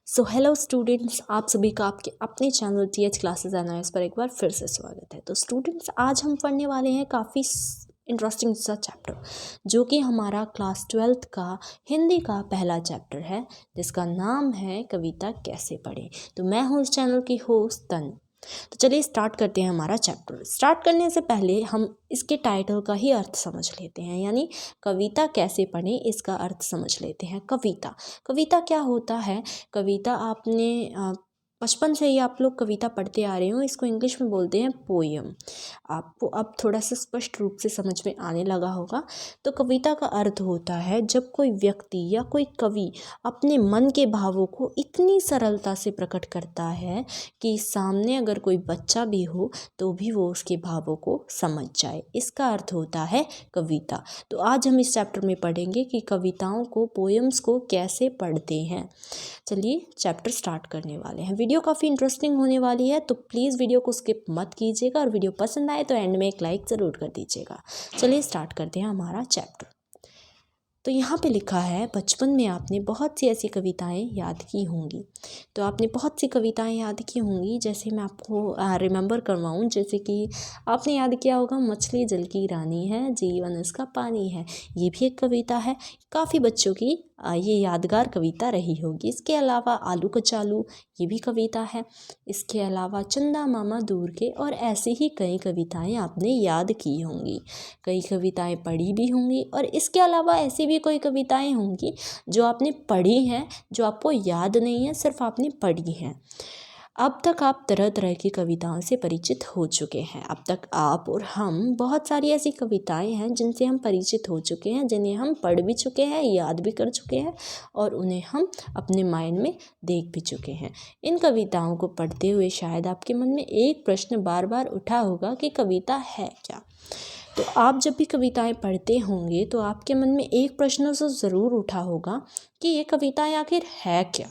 So hello students, आप सभी का आपके अपने चैनल टीएच क्लासेस एनालिसिस पर एक बार फिर से स्वागत है। तो स्टूडेंट्स, आज हम पढ़ने वाले हैं काफ़ी इंटरेस्टिंग सा चैप्टर, जो कि हमारा क्लास 12th का हिंदी का पहला चैप्टर है, जिसका नाम है कविता कैसे पढ़ें। तो मैं हूँ इस चैनल की होस्ट तनु। तो चलिए स्टार्ट करते हैं हमारा चैप्टर। स्टार्ट करने से पहले हम इसके टाइटल का ही अर्थ समझ लेते हैं, यानी कविता कैसे पढ़ें इसका अर्थ समझ लेते हैं। कविता क्या होता है? कविता आपने बचपन से ही आप लोग कविता पढ़ते आ रहे हो, इसको इंग्लिश में बोलते हैं पोयम। आपको अब थोड़ा सा स्पष्ट रूप से समझ में आने लगा होगा। तो कविता का अर्थ होता है जब कोई व्यक्ति या कोई कवि अपने मन के भावों को इतनी सरलता से प्रकट करता है कि सामने अगर कोई बच्चा भी हो तो भी वो उसके भावों को समझ जाए। इसका अर्थ होता है कविता। तो आज हम इस चैप्टर में पढ़ेंगे कि कविताओं को, पोएम्स को कैसे पढ़ते हैं। चलिए चैप्टर स्टार्ट करने वाले हैं। वीडियो काफ़ी इंटरेस्टिंग होने वाली है, तो प्लीज़ वीडियो को स्किप मत कीजिएगा, और वीडियो पसंद आए तो एंड में एक लाइक ज़रूर कर दीजिएगा। चलिए स्टार्ट करते हैं हमारा चैप्टर। तो यहाँ पे लिखा है, बचपन में आपने बहुत सी ऐसी कविताएं याद की होंगी। तो आपने बहुत सी कविताएं याद की होंगी, जैसे मैं आपको रिमेंबर करवाऊँ, जैसे कि आपने याद किया होगा, मछली जल की रानी है, जीवन उसका पानी है। ये भी एक कविता है, काफ़ी बच्चों की ये यादगार कविता रही होगी। इसके अलावा आलू कचालू, ये भी कविता है। इसके अलावा चंदा मामा दूर के, और ऐसी ही कई कविताएं आपने याद की होंगी, कई कविताएं पढ़ी भी होंगी। और इसके अलावा ऐसी भी कोई कविताएं होंगी जो आपने पढ़ी हैं, जो आपको याद नहीं है, सिर्फ आपने पढ़ी हैं। अब तक आप तरह तरह की कविताओं से परिचित हो चुके हैं। अब तक आप और हम बहुत सारी ऐसी कविताएं हैं जिनसे हम परिचित हो चुके हैं, जिन्हें हम पढ़ भी चुके हैं, याद भी कर चुके हैं, और उन्हें हम अपने माइंड में देख भी चुके हैं। इन कविताओं को पढ़ते हुए शायद आपके मन में एक प्रश्न बार बार उठा होगा कि कविता है क्या। तो आप जब भी कविताएं पढ़ते होंगे तो आपके मन में एक प्रश्न तो ज़रूर उठा होगा कि ये कविताएं आखिर है क्या।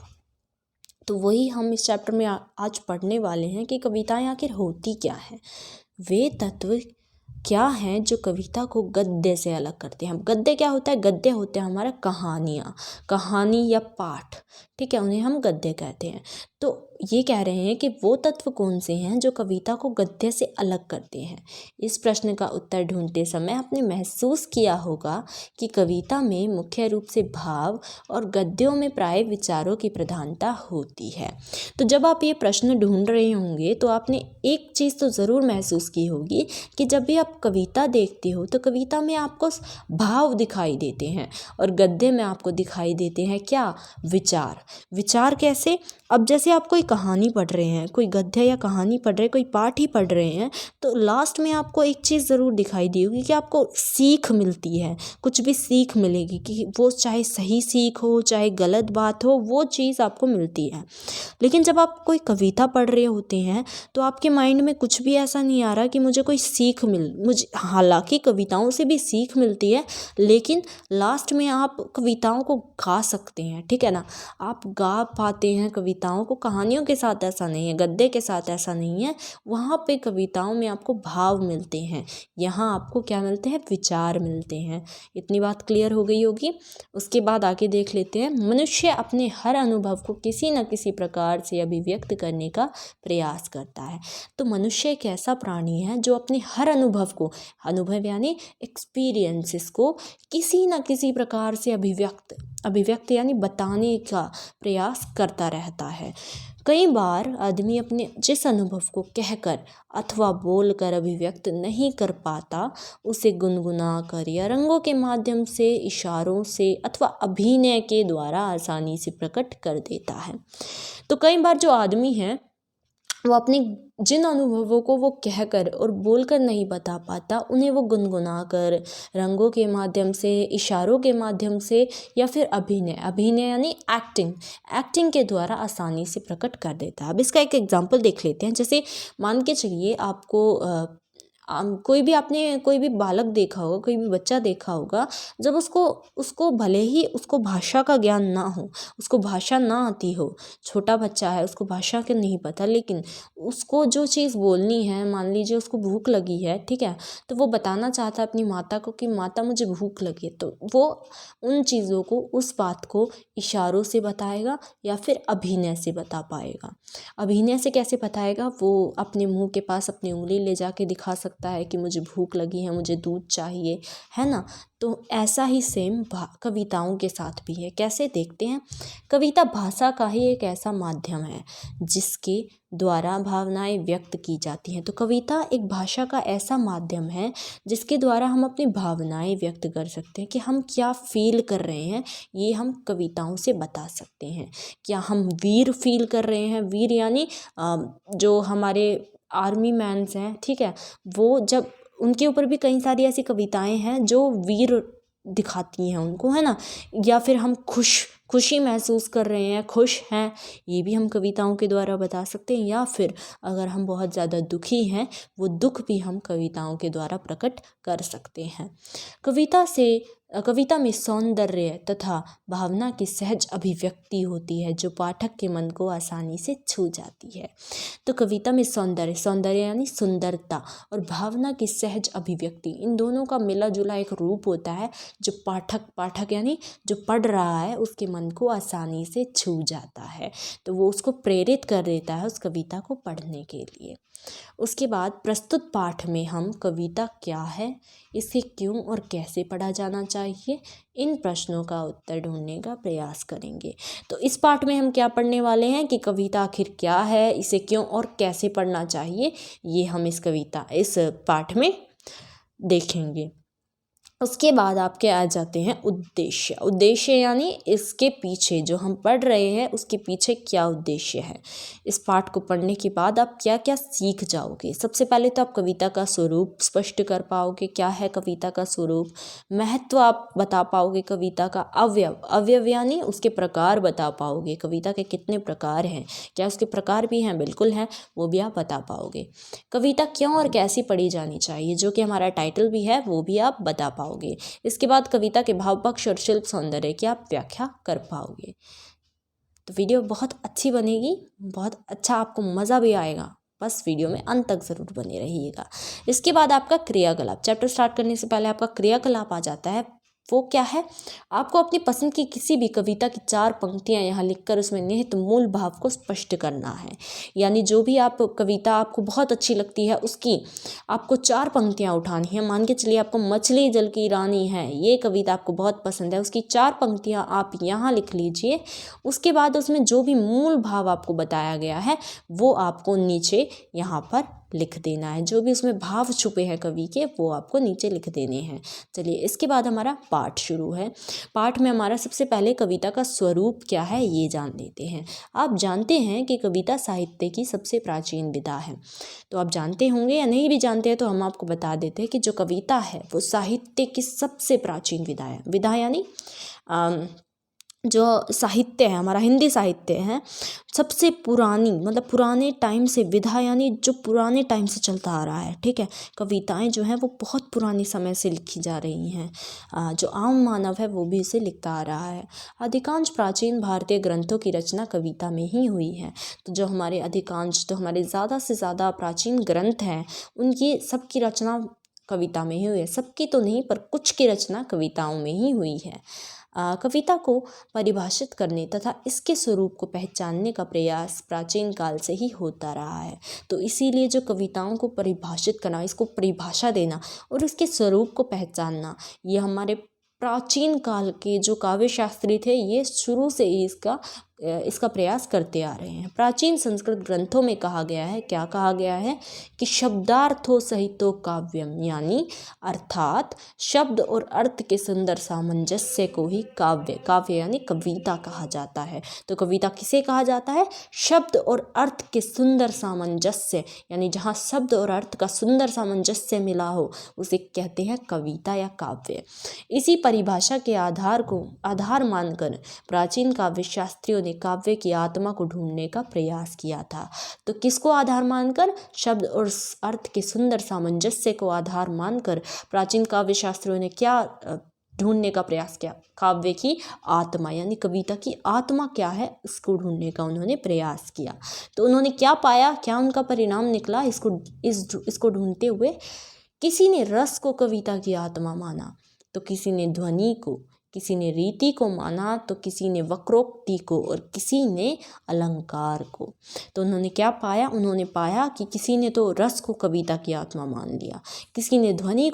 तो वही हम इस चैप्टर में आज पढ़ने वाले हैं कि कविताएं आखिर होती क्या हैं। वे तत्व क्या हैं जो कविता को गद्य से अलग करते हैं। गद्य क्या होता है? गद्य होते हैं हमारा कहानी या पाठ, ठीक है, उन्हें हम गद्य कहते हैं। तो ये कह रहे हैं कि वो तत्व कौन से हैं जो कविता को गद्य से अलग करते हैं। इस प्रश्न का उत्तर ढूंढते समय आपने महसूस किया होगा कि कविता में मुख्य रूप से भाव और गद्यों में प्राय विचारों की प्रधानता होती है। तो जब आप ये प्रश्न ढूंढ रहे होंगे तो आपने एक चीज़ तो ज़रूर महसूस की होगी कि जब भी आप कविता देखते हो तो कविता में आपको भाव दिखाई देते हैं, और गद्य में आपको दिखाई देते हैं क्या? विचार कैसे? अब जैसे आप कोई कहानी पढ़ रहे हैं, कोई गद्य या कहानी पढ़ रहे हैं, कोई पाठ ही पढ़ रहे हैं, तो लास्ट में आपको एक चीज़ ज़रूर दिखाई दी होगी कि आपको सीख मिलती है, कुछ भी सीख मिलेगी, कि वो चाहे सही सीख हो चाहे गलत बात हो, वो चीज़ आपको मिलती है। लेकिन जब आप कोई कविता पढ़ रहे होते हैं तो आपके माइंड में कुछ भी ऐसा नहीं आ रहा कि मुझे कोई सीख मुझे, हालांकि कविताओं से भी सीख मिलती है, लेकिन लास्ट में आप कविताओं को गा सकते हैं, ठीक है ना, आप गा पाते हैं कविताओं को। कहानियों के साथ ऐसा नहीं है, गद्य के साथ ऐसा नहीं है। वहाँ पे कविताओं में आपको भाव मिलते हैं, यहाँ आपको क्या मिलते हैं? विचार मिलते हैं। इतनी बात क्लियर हो गई होगी। उसके बाद आगे देख लेते हैं, मनुष्य अपने हर अनुभव को किसी न किसी प्रकार से अभिव्यक्त करने का प्रयास करता है। तो मनुष्य एक ऐसा प्राणी है जो अपने हर अनुभव यानी एक्सपीरियंसेस को किसी न किसी प्रकार से अभिव्यक्त यानी बताने का प्रयास करता रहता है। कई बार आदमी अपने जिस अनुभव को कहकर अथवा बोलकर अभिव्यक्त नहीं कर पाता, उसे गुनगुना कर या रंगों के माध्यम से, इशारों से अथवा अभिनय के द्वारा आसानी से प्रकट कर देता है। तो कई बार जो आदमी है वो अपनी जिन अनुभवों को वो कहकर और बोलकर नहीं बता पाता, उन्हें वो गुनगुना कर, रंगों के माध्यम से, इशारों के माध्यम से, या फिर अभिनय यानी एक्टिंग के द्वारा आसानी से प्रकट कर देता है। अब इसका एक एग्जांपल देख लेते हैं। जैसे मान के चलिए आपको कोई भी आपने कोई भी बालक देखा होगा, कोई भी बच्चा देखा होगा, जब उसको भले ही उसको भाषा का ज्ञान ना हो, उसको भाषा ना आती हो, छोटा बच्चा है उसको भाषा के नहीं पता, लेकिन उसको जो चीज़ बोलनी है, मान लीजिए उसको भूख लगी है, ठीक है, तो वो बताना चाहता है अपनी माता को कि माता मुझे भूख लगी है, तो वो उन चीज़ों को, उस बात को इशारों से बताएगा या फिर अभिनय से बता पाएगा। अभिनय से कैसे बताएगा? वो अपने मुंह के पास अपनी उंगली ले जाके दिखा सकता है कि मुझे भूख लगी है, मुझे दूध चाहिए, है ना। तो ऐसा ही सेम कविताओं के साथ भी है। कैसे देखते हैं? कविता भाषा का ही एक ऐसा माध्यम है जिसके द्वारा भावनाएं व्यक्त की जाती हैं। तो कविता एक भाषा का ऐसा माध्यम है जिसके द्वारा हम अपनी भावनाएं व्यक्त कर सकते हैं कि हम क्या फील कर रहे हैं, ये हम कविताओं से बता सकते हैं। क्या हम वीर फील कर रहे हैं? वीर यानी जो हमारे आर्मी मैन्स हैं, ठीक है, वो जब उनके ऊपर भी कई सारी ऐसी कविताएं हैं जो वीर दिखाती हैं उनको, है ना। या फिर हम खुशी महसूस कर रहे हैं, खुश हैं, ये भी हम कविताओं के द्वारा बता सकते हैं। या फिर अगर हम बहुत ज़्यादा दुखी हैं, वो दुख भी हम कविताओं के द्वारा प्रकट कर सकते हैं। कविता में सौंदर्य तथा भावना की सहज अभिव्यक्ति होती है जो पाठक के मन को आसानी से छू जाती है। तो कविता में सौंदर्य यानी सुंदरता और भावना की सहज अभिव्यक्ति, इन दोनों का मिला जुला एक रूप होता है जो पाठक यानी जो पढ़ रहा है उसके मन को आसानी से छू जाता है, तो वो उसको प्रेरित कर देता है उस कविता को पढ़ने के लिए। उसके बाद प्रस्तुत पाठ में हम कविता क्या है, इसे क्यों और कैसे पढ़ा जाना चाहिए, इन प्रश्नों का उत्तर ढूंढने का प्रयास करेंगे। तो इस पाठ में हम क्या पढ़ने वाले हैं कि कविता आखिर क्या है, इसे क्यों और कैसे पढ़ना चाहिए, ये हम इस पाठ में देखेंगे। उसके बाद आपके आ जाते हैं उद्देश्य यानी इसके पीछे जो हम पढ़ रहे हैं उसके पीछे क्या उद्देश्य है। इस पाठ को पढ़ने के बाद आप क्या क्या सीख जाओगे? सबसे पहले तो आप कविता का स्वरूप स्पष्ट कर पाओगे, क्या है कविता का स्वरूप, महत्व आप बता पाओगे, कविता का अवयव यानी उसके प्रकार बता पाओगे, कविता के कितने प्रकार हैं, क्या उसके प्रकार भी हैं, बिल्कुल हैं, वो भी आप बता पाओगे। कविता क्यों और कैसे पढ़ी जानी चाहिए, जो कि हमारा टाइटल भी है, वो भी आप बता पाओगे। इसके बाद कविता के भाव पक्ष और शिल्प सौंदर्य की आप व्याख्या कर पाओगे। तो वीडियो बहुत अच्छी बनेगी, बहुत अच्छा, आपको मज़ा भी आएगा, बस वीडियो में अंत तक ज़रूर बने रहिएगा। इसके बाद आपका क्रियाकलाप, चैप्टर स्टार्ट करने से पहले आपका क्रियाकलाप आ जाता है। वो क्या है? आपको अपनी पसंद की किसी भी कविता की 4 पंक्तियां यहाँ लिखकर उसमें निहित मूल भाव को स्पष्ट करना है। यानी जो भी आप कविता आपको बहुत अच्छी लगती है उसकी आपको 4 पंक्तियां उठानी है। मान के चलिए आपको मछली जल की रानी है, ये कविता आपको बहुत पसंद है, उसकी 4 पंक्तियां आप यहाँ लिख लीजिए। उसके बाद उसमें जो भी मूल भाव आपको बताया गया है वो आपको नीचे यहाँ पर लिख देना है। जो भी उसमें भाव छुपे हैं कवि के, वो आपको नीचे लिख देने हैं। चलिए, इसके बाद हमारा पाठ शुरू है। पाठ में हमारा सबसे पहले कविता का स्वरूप क्या है ये जान लेते हैं। आप जानते हैं कि कविता साहित्य की सबसे प्राचीन विधा है। तो आप जानते होंगे या नहीं भी जानते हैं तो हम आपको बता देते हैं कि जो कविता है वो साहित्य की सबसे प्राचीन विधा है। विधा यानी जो साहित्य है, हमारा हिंदी साहित्य है, सबसे पुरानी, मतलब पुराने टाइम से, विधा यानी जो पुराने टाइम से चलता आ रहा है, ठीक है। कविताएं जो हैं वो बहुत पुराने समय से लिखी जा रही हैं। जो आम मानव है वो भी इसे लिखता आ रहा है। अधिकांश प्राचीन भारतीय ग्रंथों की रचना कविता में ही हुई है। तो जो हमारे ज़्यादा से ज़्यादा प्राचीन ग्रंथ हैं उनकी सबकी रचना कविता में ही हुई है। सबकी तो नहीं, पर कुछ की रचना कविताओं में ही हुई है। कविता को परिभाषित करने तथा इसके स्वरूप को पहचानने का प्रयास प्राचीन काल से ही होता रहा है। तो इसीलिए जो कविताओं को परिभाषित करना, इसको परिभाषा देना और इसके स्वरूप को पहचानना, ये हमारे प्राचीन काल के जो काव्य शास्त्री थे ये शुरू से ही इसका प्रयास करते आ रहे हैं। प्राचीन संस्कृत ग्रंथों में कहा गया है, क्या कहा गया है कि शब्दार्थो सहितो काव्यम, यानी अर्थात शब्द और अर्थ के सुंदर सामंजस्य को ही काव्य यानी कविता कहा जाता है। तो कविता किसे कहा जाता है? शब्द और अर्थ के सुंदर सामंजस्य, यानी जहाँ शब्द और अर्थ का सुंदर सामंजस्य मिला हो उसे कहते हैं कविता या काव्य। इसी परिभाषा के आधार मानकर प्राचीन काव्य शास्त्रियों ने काव्य की आत्मा को ढूंढने का प्रयास किया था। तो किसको आधार मानकर? शब्द और अर्थ के सुंदर सामंजस्य को आधार मानकर प्राचीन काव्य शास्त्रियों ने क्या ढूंढने का प्रयास किया? काव्य की आत्मा, यानी कविता की आत्मा क्या है, इसको ढूंढने का उन्होंने प्रयास किया। तो उन्होंने क्या पाया, क्या उनका परिणाम निकला? इसको ढूंढते हुए किसी ने रस को कविता की आत्मा माना, तो किसी ने ध्वनि को, किसी ने रीति को माना, तो किसी ने वक्रोक्ति को, और किसी ने अलंकार को। तो उन्होंने क्या पाया? उन्होंने पाया कि किसी ने तो रस को कविता की आत्मा मान लिया, किसी ने ध्वनि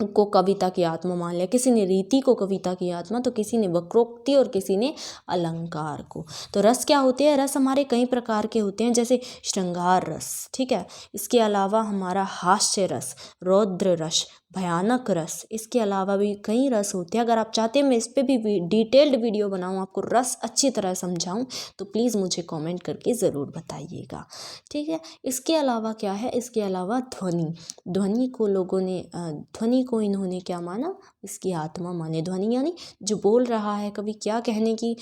को कविता की आत्मा मान लिया, किसी ने रीति को कविता की आत्मा, तो किसी ने वक्रोक्ति और किसी ने अलंकार को। तो रस क्या होते हैं? रस हमारे कई प्रकार के होते हैं, जैसे श्रृंगार रस, ठीक है। इसके अलावा हमारा हास्य रस, रौद्र रस, भयानक रस, इसके अलावा भी कई रस होते हैं। अगर आप चाहते हैं मैं इस पर भी डिटेल्ड वीडियो बनाऊं, आपको रस अच्छी तरह समझाऊं, तो प्लीज़ मुझे कमेंट करके ज़रूर बताइएगा, ठीक है। इसके अलावा क्या है? इसके अलावा ध्वनि को इन्होंने क्या माना? इसकी आत्मा माने। ध्वनि यानी जो बोल रहा है, कभी क्या कहने की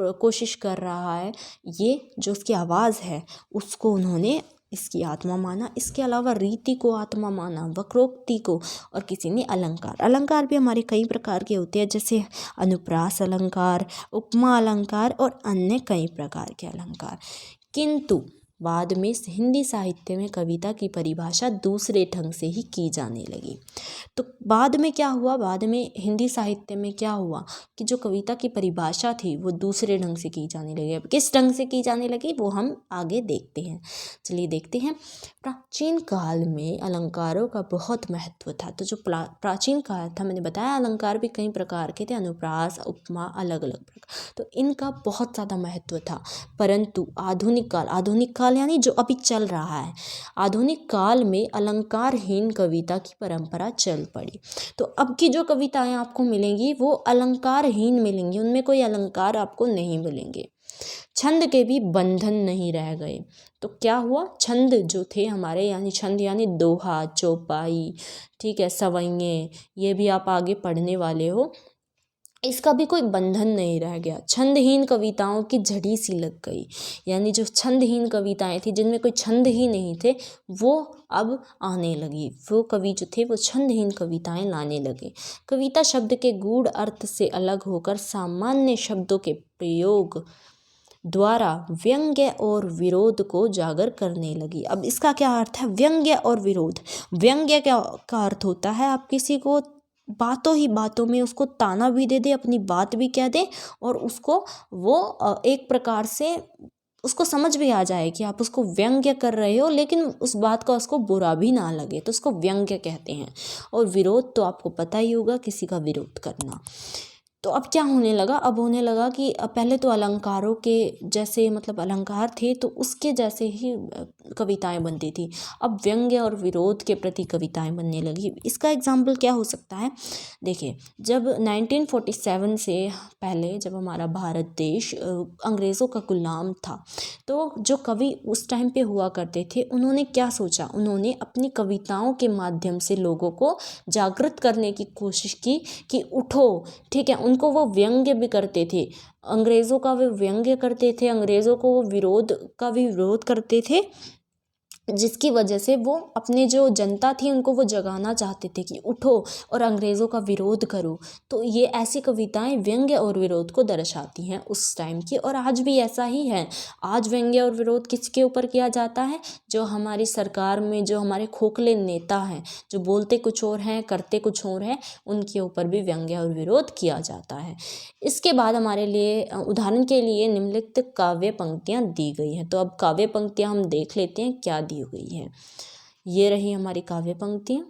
कोशिश कर रहा है, ये जो उसकी आवाज़ है उसको उन्होंने इसकी आत्मा माना। इसके अलावा रीति को आत्मा माना, वक्रोक्ति को, और किसी ने अलंकार भी हमारे कई प्रकार के होते हैं, जैसे अनुप्रास अलंकार, उपमा अलंकार और अन्य कई प्रकार के अलंकार। किंतु बाद में हिंदी साहित्य में कविता की परिभाषा दूसरे ढंग से ही की जाने लगी। तो बाद में क्या हुआ? बाद में हिंदी साहित्य में क्या हुआ कि जो कविता की परिभाषा थी वो दूसरे ढंग से की जाने लगी। अब किस ढंग से की जाने लगी वो हम आगे देखते हैं। चलिए देखते हैं। प्राचीन काल में अलंकारों का बहुत महत्व था। तो जो प्राचीन काल था, मैंने बताया अलंकार भी कई प्रकार के थे, अनुप्रास, उपमा, अलग अलग प्रकार, तो इनका बहुत ज़्यादा महत्व था। परंतु आधुनिक काल यानी जो अभी चल रहा है, आधुनिक काल में अलंकारहीन कविता की परंपरा चल पड़ी। तो अब की जो कविताएं आपको मिलेंगी वो अलंकारहीन मिलेंगी, उनमें कोई अलंकार आपको नहीं मिलेंगे। छंद के भी बंधन नहीं रह गए। तो क्या हुआ? छंद जो थे हमारे, यानी छंद यानी दोहा, चौपाई, ठीक है, सवैये, ये भी आप आगे पढ़ने वाले हो, इसका भी कोई बंधन नहीं रह गया। छंदहीन कविताओं की झड़ी सी लग गई, यानी जो छंदहीन कविताएं थी जिनमें कोई छंद ही नहीं थे, वो अब आने लगी। वो कवि जो थे वो छंदहीन कविताएं लाने लगे। कविता शब्द के गूढ़ अर्थ से अलग होकर सामान्य शब्दों के प्रयोग द्वारा व्यंग्य और विरोध को उजागर करने लगी। अब इसका क्या अर्थ है? व्यंग्य और विरोध। व्यंग्य का अर्थ होता है आप किसी को बातों ही बातों में उसको ताना भी दे दे, अपनी बात भी कह दे, और उसको वो एक प्रकार से उसको समझ भी आ जाए कि आप उसको व्यंग्य कर रहे हो, लेकिन उस बात का उसको बुरा भी ना लगे, तो उसको व्यंग्य कहते हैं। और विरोध तो आपको पता ही होगा, किसी का विरोध करना। तो अब क्या होने लगा? अब होने लगा कि पहले तो अलंकारों के जैसे, मतलब अलंकार थे तो उसके जैसे ही कविताएं बनती थी। अब व्यंग्य और विरोध के प्रति कविताएं बनने लगी। इसका एग्जाम्पल क्या हो सकता है? देखिए, जब 1947 से पहले, जब हमारा भारत देश अंग्रेज़ों का गुलाम था, तो जो कवि उस टाइम पे हुआ करते थे, उन्होंने क्या सोचा? उन्होंने अपनी कविताओं के माध्यम से लोगों को जागृत करने की कोशिश की कि उठो, ठीक है। उनको वो व्यंग्य भी करते थे, अंग्रेज़ों का वो व्यंग्य करते थे, अंग्रेज़ों को वो विरोध का भी विरोध करते थे, जिसकी वजह से वो अपने जो जनता थी उनको वो जगाना चाहते थे कि उठो और अंग्रेज़ों का विरोध करो। तो ये ऐसी कविताएं व्यंग्य और विरोध को दर्शाती हैं उस टाइम की, और आज भी ऐसा ही है। आज व्यंग्य और विरोध किसके ऊपर किया जाता है? जो हमारी सरकार में जो हमारे खोखले नेता हैं, जो बोलते कुछ और हैं करते कुछ और हैं, उनके ऊपर भी व्यंग्य और विरोध किया जाता है। इसके बाद हमारे लिए उदाहरण के लिए निम्नलिखित काव्य पंक्तियाँ दी गई हैं। तो अब काव्य पंक्तियाँ हम देख लेते हैं क्या दी हुई है। ये रही हमारी काव्य पंक्तियाँ।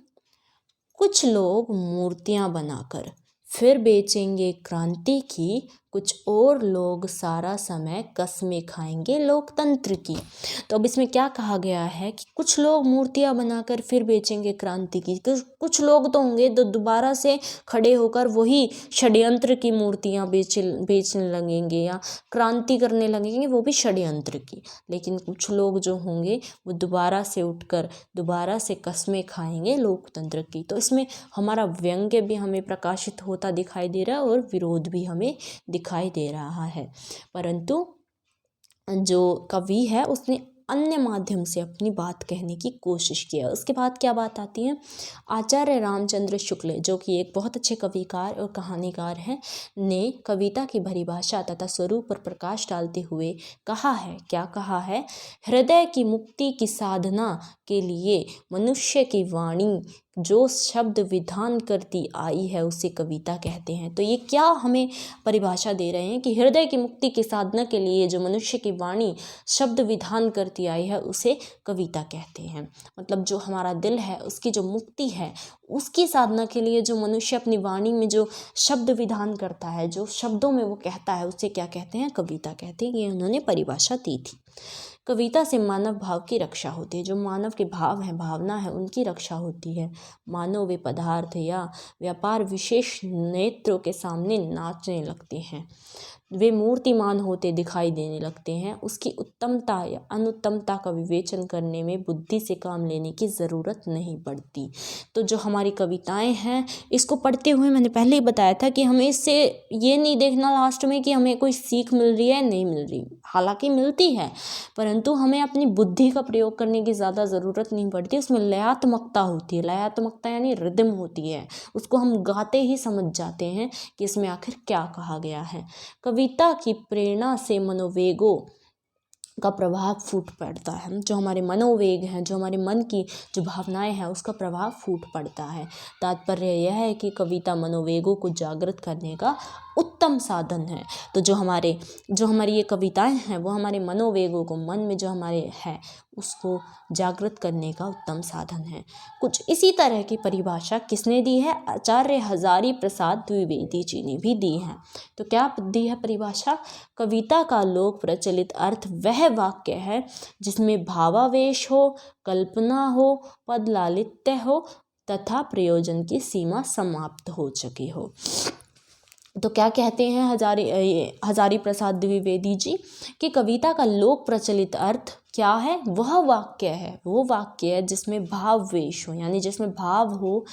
कुछ लोग मूर्तियाँ बनाकर फिर बेचेंगे क्रांति की, कुछ और लोग सारा समय कस्में खाएंगे लोकतंत्र की। तो अब इसमें क्या कहा गया है कि कुछ लोग मूर्तियाँ बनाकर फिर बेचेंगे क्रांति की। कुछ लोग तो होंगे तो दोबारा से खड़े होकर वही षड्यंत्र की मूर्तियाँ बेचने लगेंगे या क्रांति करने लगेंगे, वो भी षड्यंत्र की। लेकिन कुछ लोग जो होंगे वो दोबारा से उठकर दोबारा से कस्में खाएंगे लोकतंत्र की। तो इसमें हमारा व्यंग्य भी हमें प्रकाशित होता दिखाई दे रहा है और विरोध भी हमें दिखाई दे रहा है, परंतु जो कवि है उसने अन्य माध्यम से अपनी बात कहने की कोशिश किया। उसके बाद क्या बात आती है, आचार्य रामचंद्र शुक्ल जो कि एक बहुत अच्छे कविकार और कहानीकार हैं, ने कविता की परिभाषा तथा स्वरूप पर प्रकाश डालते हुए कहा है, क्या कहा है, हृदय की मुक्ति की साधना के लिए मनुष्य की वाणी जो शब्द विधान करती आई है उसे कविता कहते हैं। तो ये क्या हमें परिभाषा दे रहे हैं कि हृदय की मुक्ति की साधना के लिए जो मनुष्य की वाणी शब्द विधान करती आई है उसे कविता कहते हैं। मतलब जो हमारा दिल है उसकी जो मुक्ति है उसकी साधना के लिए जो मनुष्य अपनी वाणी में जो शब्द विधान करता है, जो शब्दों में वो कहता है, उसे क्या कहते हैं, कविता कहते हैं। ये उन्होंने परिभाषा दी थी। कविता से मानव भाव की रक्षा होती है। जो मानव के भाव हैं, भावना है, उनकी रक्षा होती है। मानव वे पदार्थ या व्यापार विशेष नेत्रों के सामने नाचने लगते हैं, वे मूर्तिमान होते दिखाई देने लगते हैं। उसकी उत्तमता या अनुत्तमता का विवेचन करने में बुद्धि से काम लेने की ज़रूरत नहीं पड़ती। तो जो हमारी कविताएं हैं, इसको पढ़ते हुए मैंने पहले ही बताया था कि हमें इससे ये नहीं देखना लास्ट में कि हमें कोई सीख मिल रही है, नहीं मिल रही, हालांकि मिलती है, परंतु हमें अपनी बुद्धि का प्रयोग करने की ज़्यादा ज़रूरत नहीं पड़ती। उसमें लयात्मकता होती है, लयात्मकता यानी रिदम होती है, उसको हम गाते ही समझ जाते हैं कि इसमें आखिर क्या कहा गया है। कविता की प्रेरणा से मनोवेगों का प्रभाव फूट पड़ता है। जो हमारे मनोवेग हैं, जो हमारे मन की जो भावनाएं हैं, उसका प्रभाव फूट पड़ता है। तात्पर्य यह है कि कविता मनोवेगों को जागृत करने का उत्तम साधन है। तो जो हमारी ये कविताएं हैं वो हमारे मनोवेगों को, मन में जो हमारे है उसको जागृत करने का उत्तम साधन है। कुछ इसी तरह की परिभाषा किसने दी है, आचार्य हजारी प्रसाद द्विवेदी जी ने भी दी है। तो क्या दी है परिभाषा, कविता का लोक प्रचलित अर्थ वह वाक्य है जिसमें भावावेश हो, कल्पना हो, पद लालित्य हो तथा प्रयोजन की सीमा समाप्त हो चुकी हो। तो क्या कहते हैं हजारी प्रसाद द्विवेदी जी कि कविता का लोक प्रचलित अर्थ क्या है, वह वाक्य है, वो वाक्य है जिसमें भाववेश हो, यानी जिसमें भाव हो,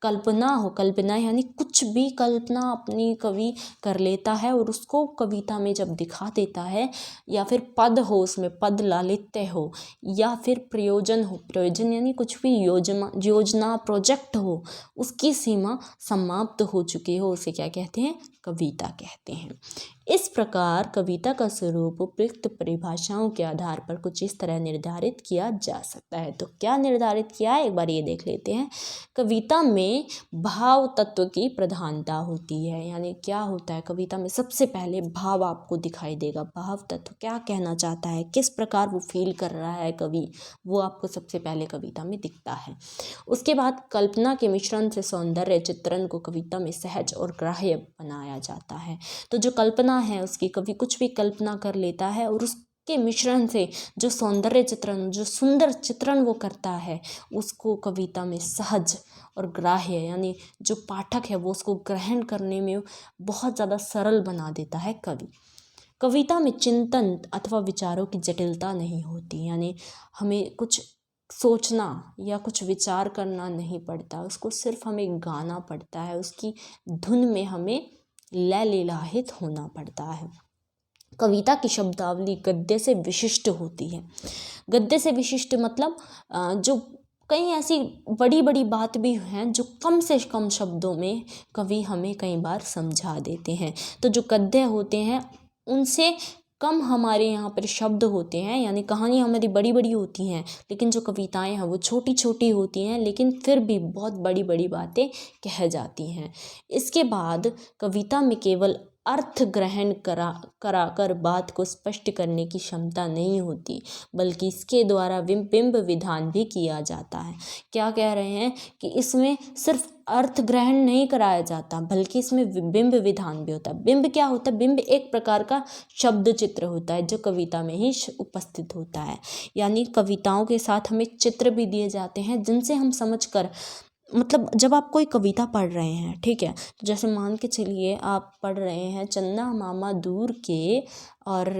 कल्पना हो, कल्पना यानी कुछ भी कल्पना अपनी कवि कर लेता है और उसको कविता में जब दिखा देता है, या फिर पद हो, उसमें पद लालित्य हो, या फिर प्रयोजन हो, प्रयोजन यानी कुछ भी योजना प्रोजेक्ट हो, उसकी सीमा समाप्त हो चुकी हो, उसे क्या कहते हैं, कविता कहते हैं। इस प्रकार कविता का स्वरूप उपयुक्त परिभाषाओं के आधार पर कुछ इस तरह निर्धारित किया जा सकता है। तो क्या निर्धारित किया है, एक बार ये देख लेते हैं। कविता में भाव तत्व की प्रधानता होती है, यानी क्या होता है, कविता में सबसे पहले भाव आपको दिखाई देगा। भाव तत्व क्या कहना चाहता है, किस प्रकार वो फील कर रहा है कवि, वो आपको सबसे पहले कविता में दिखता है। उसके बाद कल्पना के मिश्रण से सौंदर्य चित्रण को कविता में सहज और ग्राह्य बनाया जाता है। तो जो कल्पना है उसकी, कवि कुछ भी कल्पना कर लेता है और उसके मिश्रण से जो सौंदर्य चित्रण, जो सुंदर चित्रण वो करता है, उसको कविता में सहज और ग्राह्य यानी जो पाठक है वो उसको ग्रहण करने में बहुत ज़्यादा सरल बना देता है कवि। कविता में चिंतन अथवा विचारों की जटिलता नहीं होती, यानी हमें कुछ सोचना या कुछ विचार करना नहीं पड़ता, उसको सिर्फ हमें गाना पड़ता है, उसकी धुन में हमें लय लीलाहित होना पड़ता है। कविता की शब्दावली गद्य से विशिष्ट होती है। गद्य से विशिष्ट मतलब जो कई ऐसी बड़ी बड़ी बात भी हैं जो कम से कम शब्दों में कवि हमें कई बार समझा देते हैं। तो जो गद्य होते हैं उनसे कम हमारे यहाँ पर शब्द होते हैं, यानी कहानी हमारी बड़ी बड़ी होती हैं, लेकिन जो कविताएं हैं वो छोटी छोटी होती हैं, लेकिन फिर भी बहुत बड़ी बड़ी बातें कह जाती हैं। इसके बाद कविता में केवल अर्थ ग्रहण कराकर बात को स्पष्ट करने की क्षमता नहीं होती, बल्कि इसके द्वारा बिंब विधान भी किया जाता है। क्या कह रहे हैं कि इसमें सिर्फ अर्थ ग्रहण नहीं कराया जाता, बल्कि इसमें बिंब विधान भी होता है। बिंब क्या होता है, बिंब एक प्रकार का शब्द चित्र होता है जो कविता में ही उपस्थित होता है, यानी कविताओं के साथ हमें चित्र भी दिए जाते हैं जिनसे हम समझकर, मतलब जब आप कोई कविता पढ़ रहे हैं, ठीक है, तो जैसे मान के चलिए आप पढ़ रहे हैं चन्ना मामा दूर के और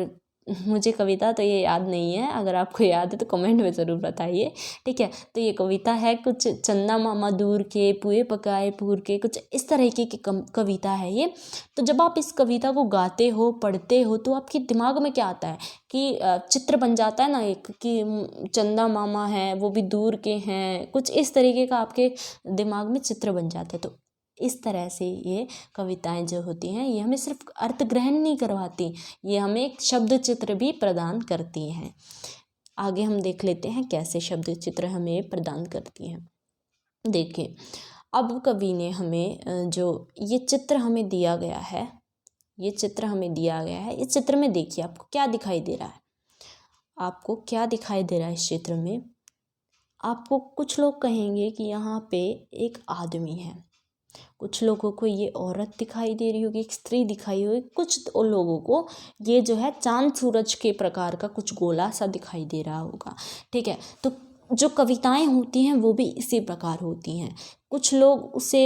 मुझे कविता तो ये याद नहीं है, अगर आपको याद है तो कमेंट में ज़रूर बताइए, ठीक है। तो ये कविता है कुछ चंदा मामा दूर के पुए पकाए पूर के, कुछ इस तरीके की कविता है ये। तो जब आप इस कविता को गाते हो, पढ़ते हो, तो आपके दिमाग में क्या आता है कि चित्र बन जाता है ना एक, कि चंदा मामा है वो भी दूर के हैं, कुछ इस तरीके का आपके दिमाग में चित्र बन जाता है। तो इस तरह से ये कविताएं जो होती हैं ये हमें सिर्फ अर्थ ग्रहण नहीं करवाती, ये हमें एक शब्द चित्र भी प्रदान करती हैं। आगे हम देख लेते हैं कैसे शब्द चित्र हमें प्रदान करती हैं। देखिए, अब कवि ने हमें जो ये चित्र हमें दिया गया है, ये चित्र हमें दिया गया है, इस चित्र में देखिए आपको क्या दिखाई दे रहा है, आपको क्या दिखाई दे रहा है इस चित्र में। आपको कुछ लोग कहेंगे कि यहाँ पे एक आदमी है, कुछ लोगों को ये औरत दिखाई दे रही होगी, एक स्त्री दिखाई होगी, कुछ लोगों को ये जो है चांद सूरज के प्रकार का कुछ गोला सा दिखाई दे रहा होगा, ठीक है। तो जो कविताएं होती हैं वो भी इसी प्रकार होती हैं। कुछ लोग उसे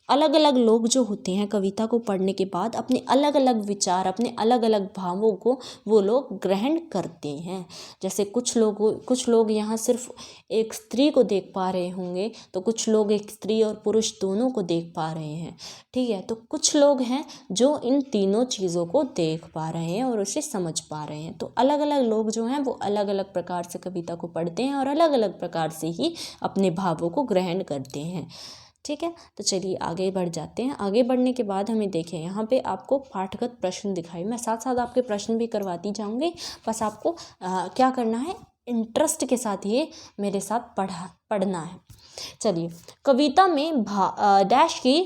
अलग अलग लोग जो होते हैं कविता को पढ़ने के बाद अपने अलग अलग विचार, अपने अलग अलग भावों को वो लोग ग्रहण करते हैं। जैसे कुछ लोग यहाँ सिर्फ एक स्त्री को देख पा रहे होंगे, तो कुछ लोग एक स्त्री और पुरुष दोनों को देख पा रहे हैं, ठीक है। तो कुछ लोग हैं जो इन तीनों चीज़ों को देख पा रहे हैं और उसे समझ पा रहे हैं। तो अलग अलग लोग जो हैं वो अलग अलग प्रकार से कविता को पढ़ते हैं और अलग अलग प्रकार से ही अपने भावों को ग्रहण करते हैं, ठीक है। तो चलिए आगे बढ़ जाते हैं। आगे बढ़ने के बाद हमें देखें यहाँ पे आपको पाठगत प्रश्न दिखाई, मैं साथ साथ आपके प्रश्न भी करवाती जाऊँगी, बस आपको क्या करना है, इंटरेस्ट के साथ ये मेरे साथ पढ़ना है। चलिए, कविता में डैश की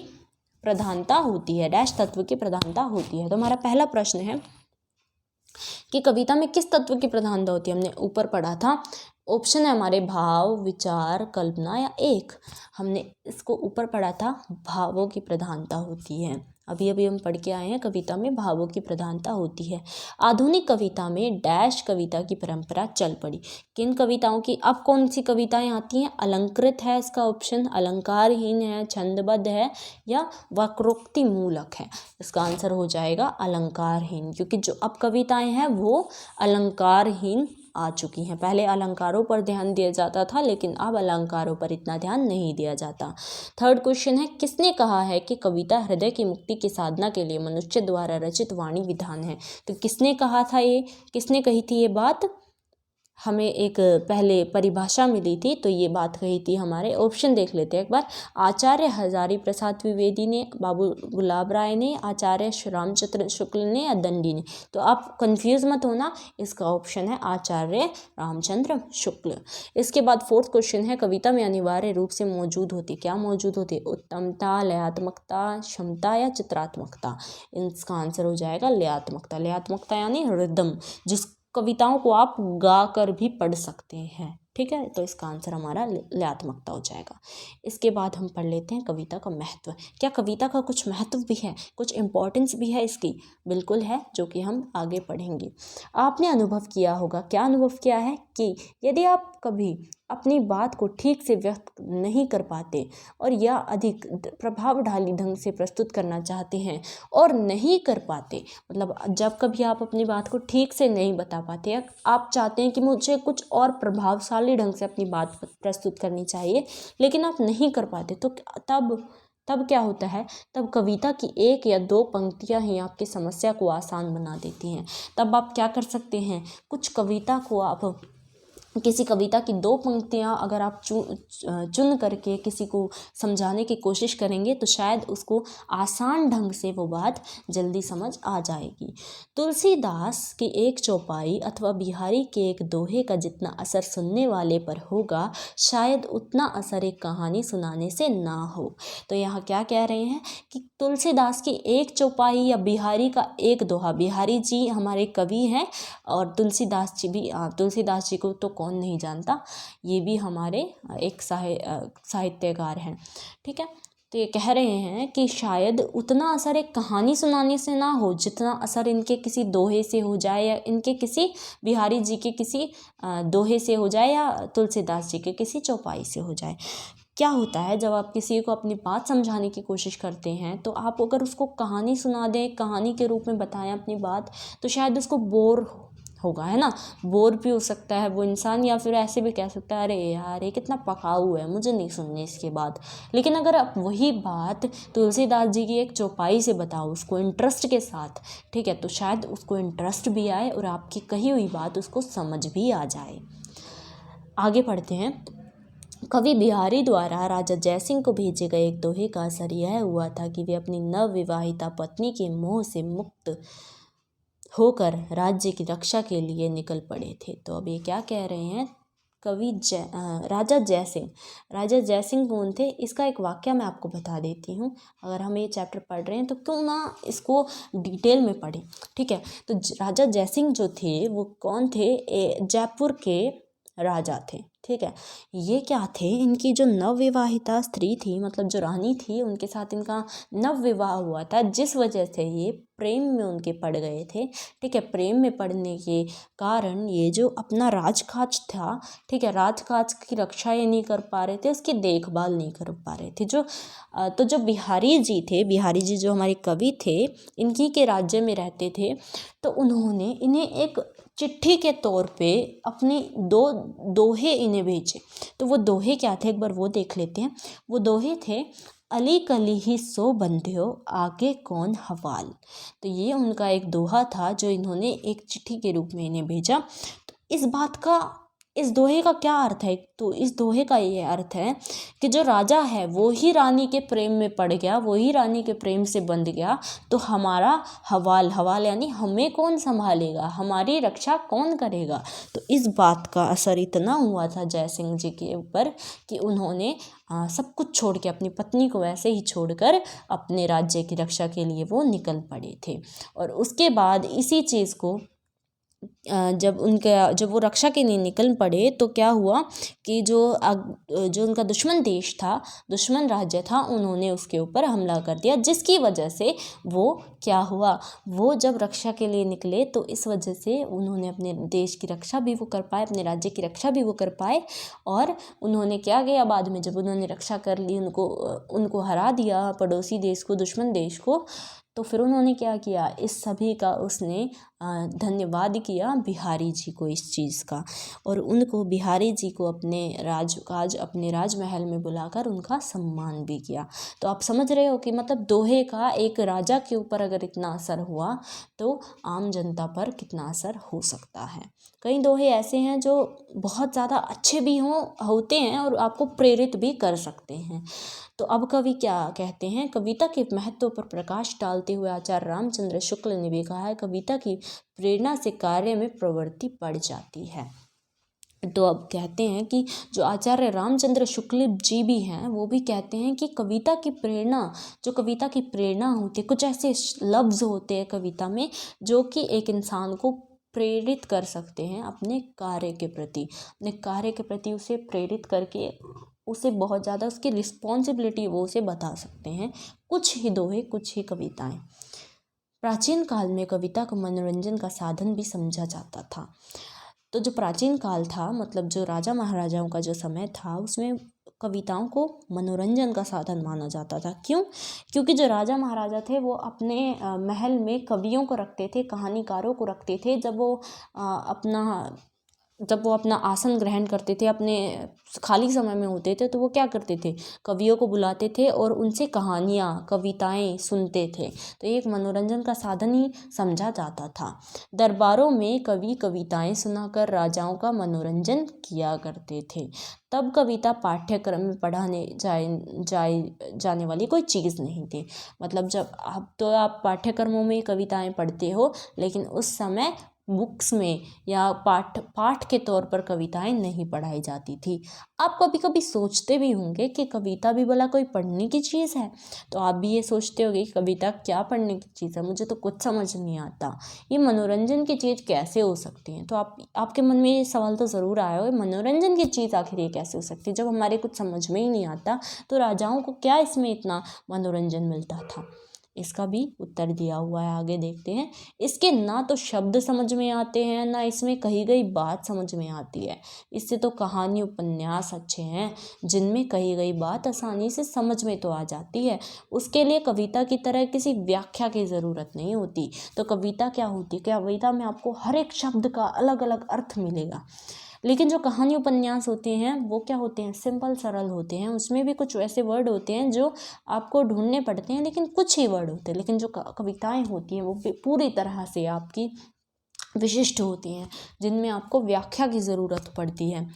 प्रधानता होती है, डैश तत्व की प्रधानता होती है। तो हमारा पहला प्रश्न है कि कविता में किस तत्व की प्रधानता होती है। हमने ऊपर पढ़ा था, ऑप्शन है हमारे भाव, विचार, कल्पना या एक। हमने इसको ऊपर पढ़ा था, भावों की प्रधानता होती है। अभी अभी हम पढ़ के आए हैं, कविता में भावों की प्रधानता होती है। आधुनिक कविता में डैश कविता की परंपरा चल पड़ी। किन कविताओं की, अब कौन सी कविताएं आती हैं, अलंकृत है इसका ऑप्शन, अलंकारहीन है, छंदबद्ध है या वक्रोक्ति मूलक है। इसका आंसर हो जाएगा अलंकारहीन, क्योंकि जो अब कविताएं हैं वो अलंकारहीन आ चुकी हैं। पहले अलंकारों पर ध्यान दिया जाता था, लेकिन अब अलंकारों पर इतना ध्यान नहीं दिया जाता। थर्ड क्वेश्चन है, किसने कहा है कि कविता हृदय की मुक्ति की साधना के लिए मनुष्य द्वारा रचित वाणी विधान है। तो किसने कहा था, ये किसने कही थी ये बात, हमें एक पहले परिभाषा मिली थी, तो ये बात कही थी हमारे, ऑप्शन देख लेते हैं एक बार। आचार्य हजारी प्रसाद द्विवेदी ने, बाबू गुलाब राय ने, आचार्य रामचंद्र शुक्ल ने या दंडी ने। तो आप कंफ्यूज मत होना, इसका ऑप्शन है आचार्य रामचंद्र शुक्ल। इसके बाद फोर्थ क्वेश्चन है, कविता में अनिवार्य रूप से मौजूद होती, क्या मौजूद होती, उत्तमता, लयात्मकता, क्षमता या चित्रात्मकता। इसका आंसर हो जाएगा लयात्मकता। लयात्मकता यानी रिदम, जिस कविताओं को आप गा कर भी पढ़ सकते हैं, ठीक है। तो इसका आंसर हमारा लयात्मकता हो जाएगा। इसके बाद हम पढ़ लेते हैं कविता का महत्व। क्या कविता का कुछ महत्व भी है, कुछ इम्पोर्टेंस भी है इसकी? बिल्कुल है, जो कि हम आगे पढ़ेंगे। आपने अनुभव किया होगा, क्या अनुभव किया है, कि यदि आप कभी अपनी बात को ठीक से व्यक्त नहीं कर पाते और या अधिक प्रभावशाली ढंग से प्रस्तुत करना चाहते हैं और नहीं कर पाते, मतलब जब कभी आप अपनी बात को ठीक से नहीं बता पाते, या आप चाहते हैं कि मुझे कुछ और प्रभावशाली ढंग से अपनी बात प्रस्तुत करनी चाहिए, लेकिन आप नहीं कर पाते, तो तब क्या होता है, तब कविता की एक या दो पंक्तियां ही आपकी समस्या को आसान बना देती हैं। तब आप क्या कर सकते हैं, कुछ कविता को आप, किसी कविता की दो पंक्तियां अगर आप चुन करके किसी को समझाने की कोशिश करेंगे, तो शायद उसको आसान ढंग से वो बात जल्दी समझ आ जाएगी। तुलसीदास की एक चौपाई अथवा बिहारी के एक दोहे का जितना असर सुनने वाले पर होगा, शायद उतना असर एक कहानी सुनाने से ना हो। तो यहाँ क्या कह रहे हैं कि तुलसीदास की एक चौपाई या बिहारी का एक दोहा, बिहारी जी हमारे कवि हैं और तुलसीदास जी को तो कौन नहीं जानता, ये भी हमारे एक साहित्यकार हैं, ठीक है। तो ये कह रहे हैं कि शायद उतना असर एक कहानी सुनाने से ना हो, जितना असर इनके किसी दोहे से हो जाए, या इनके किसी बिहारी जी के किसी दोहे से हो जाए, या तुलसीदास जी के किसी चौपाई से हो जाए। क्या होता है जब आप किसी को अपनी बात समझाने की कोशिश करते हैं तो आप अगर उसको कहानी सुना दें, कहानी के रूप में बताएं अपनी बात, तो शायद उसको बोर होगा, है ना, बोर भी हो सकता है वो इंसान, या फिर ऐसे भी कह सकता है अरे यार ये कितना पकाऊ है, मुझे नहीं सुननी इसके बाद। लेकिन अगर आप वही बात तुलसीदास जी की एक चौपाई से बताओ उसको इंटरेस्ट के साथ, ठीक है, तो शायद उसको इंटरेस्ट भी आए और आपकी कही हुई बात उसको समझ भी आ जाए। आगे पढ़ते हैं। कवि बिहारी द्वारा राजा जयसिंह को भेजे गए एक दोहे का असर यह हुआ था कि वे अपनी नवविवाहिता पत्नी के मोह से मुक्त होकर राज्य की रक्षा के लिए निकल पड़े थे। तो अब ये क्या कह रहे हैं, राजा जयसिंह कौन थे, इसका एक वाक्य मैं आपको बता देती हूँ। अगर हम ये चैप्टर पढ़ रहे हैं तो क्यों ना इसको डिटेल में पढ़ें, ठीक है। तो राजा जयसिंह जो थे वो कौन थे, जयपुर के राजा थे, ठीक है। ये क्या थे, इनकी जो नवविवाहिता स्त्री थी, मतलब जो रानी थी, उनके साथ इनका नव विवाह हुआ था, जिस वजह से ये प्रेम में उनके पड़ गए थे, ठीक है। प्रेम में पड़ने के कारण ये जो अपना राजकाज था, ठीक है, राजकाज की रक्षा ये नहीं कर पा रहे थे, उसकी देखभाल नहीं कर पा रहे थे। तो जो बिहारी जी जो हमारे कवि थे, इनकी के राज्य में रहते थे, तो उन्होंने इन्हें एक चिट्ठी के तौर पे अपने दोहे इन्हें भेजे। तो वो दोहे क्या थे, एक बार वो देख लेते हैं। वो दोहे थे, अली कली ही सो बंध्यो आगे कौन हवाल। तो ये उनका एक दोहा था जो इन्होंने एक चिट्ठी के रूप में इन्हें भेजा। तो इस दोहे का क्या अर्थ है, तो इस दोहे का ये अर्थ है कि जो राजा है वो ही रानी के प्रेम में पड़ गया, वो ही रानी के प्रेम से बंध गया, तो हमारा हवाल यानी हमें कौन संभालेगा, हमारी रक्षा कौन करेगा। तो इस बात का असर इतना हुआ था जयसिंह जी के ऊपर कि उन्होंने सब कुछ छोड़ के, अपनी पत्नी को वैसे ही छोड़कर अपने राज्य की रक्षा के लिए वो निकल पड़े थे। और उसके बाद इसी चीज़ को जब वो रक्षा के लिए निकल पड़े तो क्या हुआ कि जो उनका दुश्मन देश था, दुश्मन राज्य था, उन्होंने उसके ऊपर हमला कर दिया, जिसकी वजह से वो क्या हुआ, वो जब रक्षा के लिए निकले तो इस वजह से उन्होंने अपने देश की रक्षा भी वो कर पाए, अपने राज्य की रक्षा भी वो कर पाए। और उन्होंने क्या किया, बाद में जब उन्होंने रक्षा कर ली, उनको हरा दिया, पड़ोसी देश को, दुश्मन देश को, तो फिर उन्होंने क्या किया, इस सभी का उसने धन्यवाद किया बिहारी जी को इस चीज़ का, और उनको बिहारी जी को अपने राजमहल में बुलाकर उनका सम्मान भी किया। तो आप समझ रहे हो कि मतलब दोहे का एक राजा के ऊपर अगर इतना असर हुआ तो आम जनता पर कितना असर हो सकता है। कई दोहे ऐसे हैं जो बहुत ज़्यादा अच्छे भी होते हैं और आपको प्रेरित भी कर सकते हैं। तो अब कवि क्या कहते हैं, कविता के महत्व पर प्रकाश डालते हुए आचार्य रामचंद्र शुक्ल ने भी कहा है, कविता की प्रेरणा से कार्य में प्रवृत्ति बढ़ जाती है। तो अब कहते हैं कि जो आचार्य रामचंद्र शुक्ल जी भी हैं, वो भी कहते हैं कि कविता की प्रेरणा होती है, कुछ ऐसे लफ्ज़ होते हैं कविता में जो कि एक इंसान को प्रेरित कर सकते हैं अपने कार्य के प्रति उसे प्रेरित करके उसे बहुत ज़्यादा उसकी रिस्पॉन्सिबिलिटी वो उसे बता सकते हैं। कुछ ही दोहे, कुछ ही कविताएं। प्राचीन काल में कविता को मनोरंजन का साधन भी समझा जाता था। तो जो प्राचीन काल था, मतलब जो राजा महाराजाओं का जो समय था, उसमें कविताओं को मनोरंजन का साधन माना जाता था। क्यों? क्योंकि जो राजा महाराजा थे वो अपने महल में कवियों को रखते थे, कहानीकारों को रखते थे। जब वो अपना आसन ग्रहण करते थे, अपने खाली समय में होते थे, तो वो क्या करते थे, कवियों को बुलाते थे और उनसे कहानियाँ, कविताएं सुनते थे। तो ये एक मनोरंजन का साधन ही समझा जाता था। दरबारों में कवि कविताएं सुनाकर राजाओं का मनोरंजन किया करते थे। तब कविता पाठ्यक्रम में पढ़ाने जाने वाली कोई चीज़ नहीं थी। मतलब जब आप पाठ्यक्रमों में कविताएं पढ़ते हो, लेकिन उस समय बुक्स में या पाठ के तौर पर कविताएं नहीं पढ़ाई जाती थी। आप कभी कभी सोचते भी होंगे कि कविता भी भला कोई पढ़ने की चीज़ है। तो आप भी ये सोचते होंगे कि कविता क्या पढ़ने की चीज़ है, मुझे तो कुछ समझ नहीं आता, ये मनोरंजन की चीज़ कैसे हो सकती है। तो आपके मन में ये सवाल तो ज़रूर आया होगा, मनोरंजन की चीज़ आखिर ये कैसे हो सकती है, जब हमारे कुछ समझ में ही नहीं आता तो राजाओं को क्या इसमें इतना मनोरंजन मिलता था। इसका भी उत्तर दिया हुआ है, आगे देखते हैं। इसके ना तो शब्द समझ में आते हैं, ना इसमें कही गई बात समझ में आती है। इससे तो कहानी उपन्यास अच्छे हैं जिनमें कही गई बात आसानी से समझ में तो आ जाती है। उसके लिए कविता की तरह किसी व्याख्या की ज़रूरत नहीं होती। तो कविता क्या होती है? कविता में आपको हर एक शब्द का अलग अलग अर्थ मिलेगा। लेकिन जो कहानी उपन्यास होते हैं वो क्या होते हैं? सिंपल सरल होते हैं। उसमें भी कुछ ऐसे वर्ड होते हैं जो आपको ढूंढने पड़ते हैं, लेकिन कुछ ही वर्ड होते हैं। लेकिन जो कविताएं होती हैं वो पूरी तरह से आपकी विशिष्ट होती हैं, जिनमें आपको व्याख्या की ज़रूरत पड़ती है।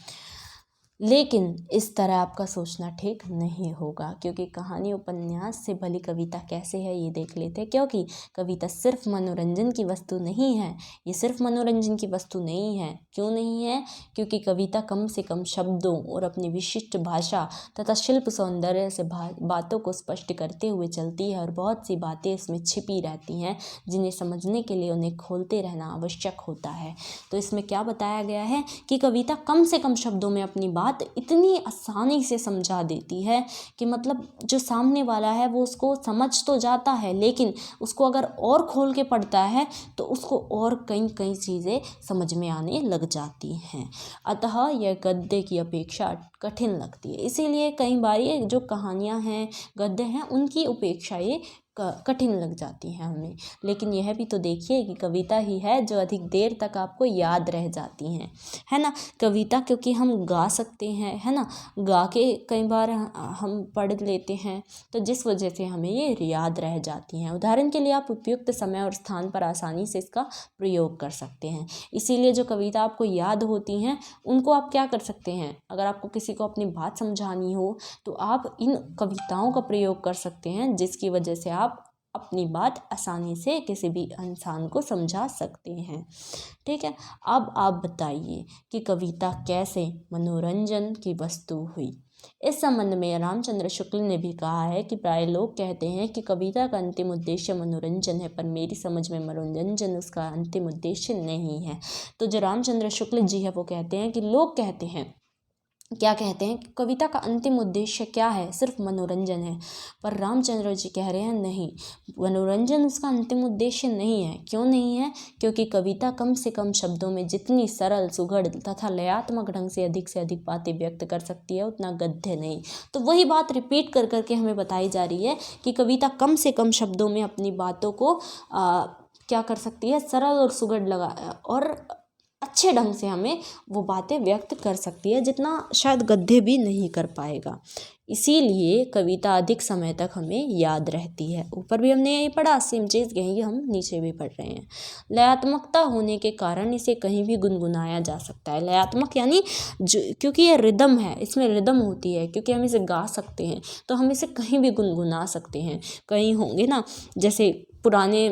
लेकिन इस तरह आपका सोचना ठीक नहीं होगा, क्योंकि कहानी उपन्यास से भली कविता कैसे है ये देख लेते हैं। क्योंकि कविता सिर्फ मनोरंजन की वस्तु नहीं है। ये सिर्फ मनोरंजन की वस्तु नहीं है। क्यों नहीं है? क्योंकि कविता कम से कम शब्दों और अपनी विशिष्ट भाषा तथा शिल्प सौंदर्य से बातों को स्पष्ट करते हुए चलती है, और बहुत सी बातें इसमें छिपी रहती हैं जिन्हें समझने के लिए उन्हें खोलते रहना आवश्यक होता है। तो इसमें क्या बताया गया है कि कविता कम से कम शब्दों में अपनी बात इतनी आसानी से समझा देती है कि मतलब जो सामने वाला है वो उसको समझ तो जाता है, लेकिन उसको अगर और खोल के पढ़ता है तो उसको और कई कई चीज़ें समझ में आने लग जाती हैं। अतः यह गद्य की अपेक्षा कठिन लगती है। इसीलिए कई बार ये जो कहानियाँ हैं, गद्य हैं, उनकी उपेक्षा ये कठिन लग जाती हैं हमें। लेकिन यह भी तो देखिए कि कविता ही है जो अधिक देर तक आपको याद रह जाती हैं, है ना। कविता क्योंकि हम गा सकते हैं, है ना, गा के कई बार हम पढ़ लेते हैं, तो जिस वजह से हमें ये याद रह जाती हैं। उदाहरण के लिए आप उपयुक्त समय और स्थान पर आसानी से इसका प्रयोग कर सकते हैं। इसीलिए जो कविता आपको याद होती हैं उनको आप क्या कर सकते हैं? अगर आपको किसी को अपनी बात समझानी हो तो आप इन कविताओं का प्रयोग कर सकते हैं, जिसकी वजह से आप अपनी बात आसानी से किसी भी इंसान को समझा सकते हैं। ठीक है, अब आप बताइए कि कविता कैसे मनोरंजन की वस्तु हुई। इस संबंध में रामचंद्र शुक्ल ने भी कहा है कि प्राय लोग कहते हैं कि कविता का अंतिम उद्देश्य मनोरंजन है, पर मेरी समझ में मनोरंजन उसका अंतिम उद्देश्य नहीं है। तो जो रामचंद्र शुक्ल जी है वो कहते हैं कि लोग कहते हैं, क्या कहते हैं कि कविता का अंतिम उद्देश्य क्या है? सिर्फ मनोरंजन है। पर रामचंद्र जी कह रहे हैं नहीं, मनोरंजन उसका अंतिम उद्देश्य नहीं है। क्यों नहीं है? क्योंकि कविता कम से कम शब्दों में जितनी सरल, सुघड़ तथा लयात्मक ढंग से अधिक बातें व्यक्त कर सकती है, उतना गद्य नहीं। तो वही बात रिपीट कर करके हमें बताई जा रही है कि कविता कम से कम शब्दों में अपनी बातों को क्या कर सकती है? सरल और सुघड़ लगा और अच्छे ढंग से हमें वो बातें व्यक्त कर सकती है, जितना शायद गद्य भी नहीं कर पाएगा। इसीलिए कविता अधिक समय तक हमें याद रहती है। ऊपर भी हमने यही पढ़ा, सेम चीज़ यही हम नीचे भी पढ़ रहे हैं। लयात्मकता होने के कारण इसे कहीं भी गुनगुनाया जा सकता है। लयात्मक यानी क्योंकि ये रिदम है, इसमें रिदम होती है, क्योंकि हम इसे गा सकते हैं तो हम इसे कहीं भी गुनगुना सकते हैं। कहीं होंगे ना, जैसे पुराने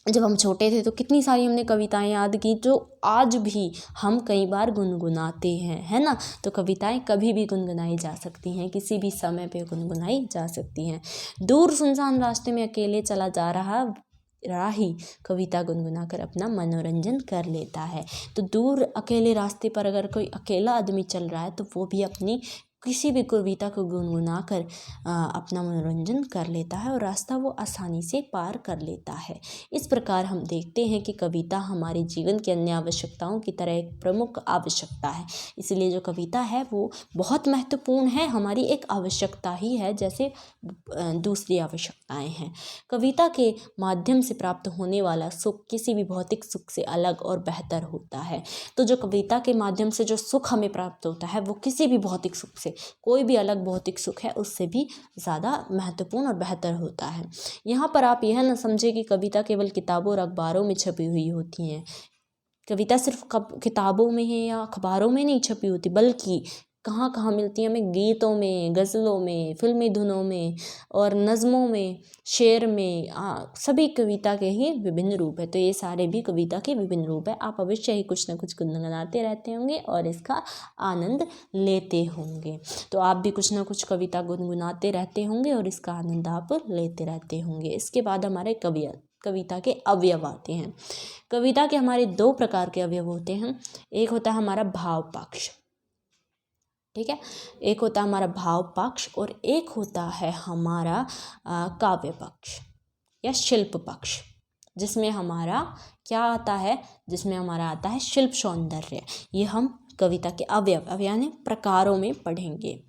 जब हम छोटे थे तो कितनी सारी हमने कविताएं याद की जो आज भी हम कई बार गुनगुनाते हैं, है ना। तो कविताएं कभी भी गुनगुनाई जा सकती हैं, किसी भी समय पे गुनगुनाई जा सकती हैं। दूर सुनसान रास्ते में अकेले चला जा रहा राही कविता गुनगुना कर अपना मनोरंजन कर लेता है। तो दूर अकेले रास्ते पर अगर कोई अकेला आदमी चल रहा है तो वो भी अपनी किसी भी कविता को गुनगुना कर अपना मनोरंजन कर लेता है और रास्ता वो आसानी से पार कर लेता है। इस प्रकार हम देखते हैं कि कविता हमारे जीवन की अन्य आवश्यकताओं की तरह एक प्रमुख आवश्यकता है। इसलिए जो कविता है वो बहुत महत्वपूर्ण है, हमारी एक आवश्यकता ही है, जैसे दूसरी आवश्यकताएं हैं। कविता के माध्यम से प्राप्त होने वाला सुख किसी भी भौतिक सुख से अलग और बेहतर होता है। तो जो कविता के माध्यम से जो सुख हमें प्राप्त होता है वो किसी भी भौतिक सुख से, कोई भी अलग भौतिक सुख है उससे भी ज़्यादा महत्वपूर्ण और बेहतर होता है। यहाँ पर आप यह न समझे कि कविता केवल किताबों और अखबारों में छपी हुई होती हैं। कविता सिर्फ किताबों में है या अखबारों में नहीं छपी होती, बल्कि कहाँ कहाँ मिलती है हमें? गीतों में, गज़लों में, फिल्मी धुनों में और नज़मों में, शेर में। सभी कविता के ही विभिन्न रूप है। तो ये सारे भी कविता के विभिन्न रूप है। आप अवश्य ही कुछ ना कुछ गुनगुनाते रहते होंगे और इसका आनंद लेते होंगे। तो आप भी कुछ ना कुछ कविता गुनगुनाते रहते होंगे और इसका आनंद आप लेते रहते होंगे। इसके बाद हमारे कविता के अवयव आते हैं। कविता के हमारे 2 प्रकार के अवयव होते हैं। एक होता है हमारा भाव पक्ष, ठीक है, एक होता है हमारा भाव पक्ष और एक होता है हमारा काव्य पक्ष। या शिल्प पक्ष, जिसमें हमारा क्या आता है, जिसमें हमारा आता है शिल्प सौंदर्य। ये हम कविता के अवयव यानी प्रकारों में पढ़ेंगे।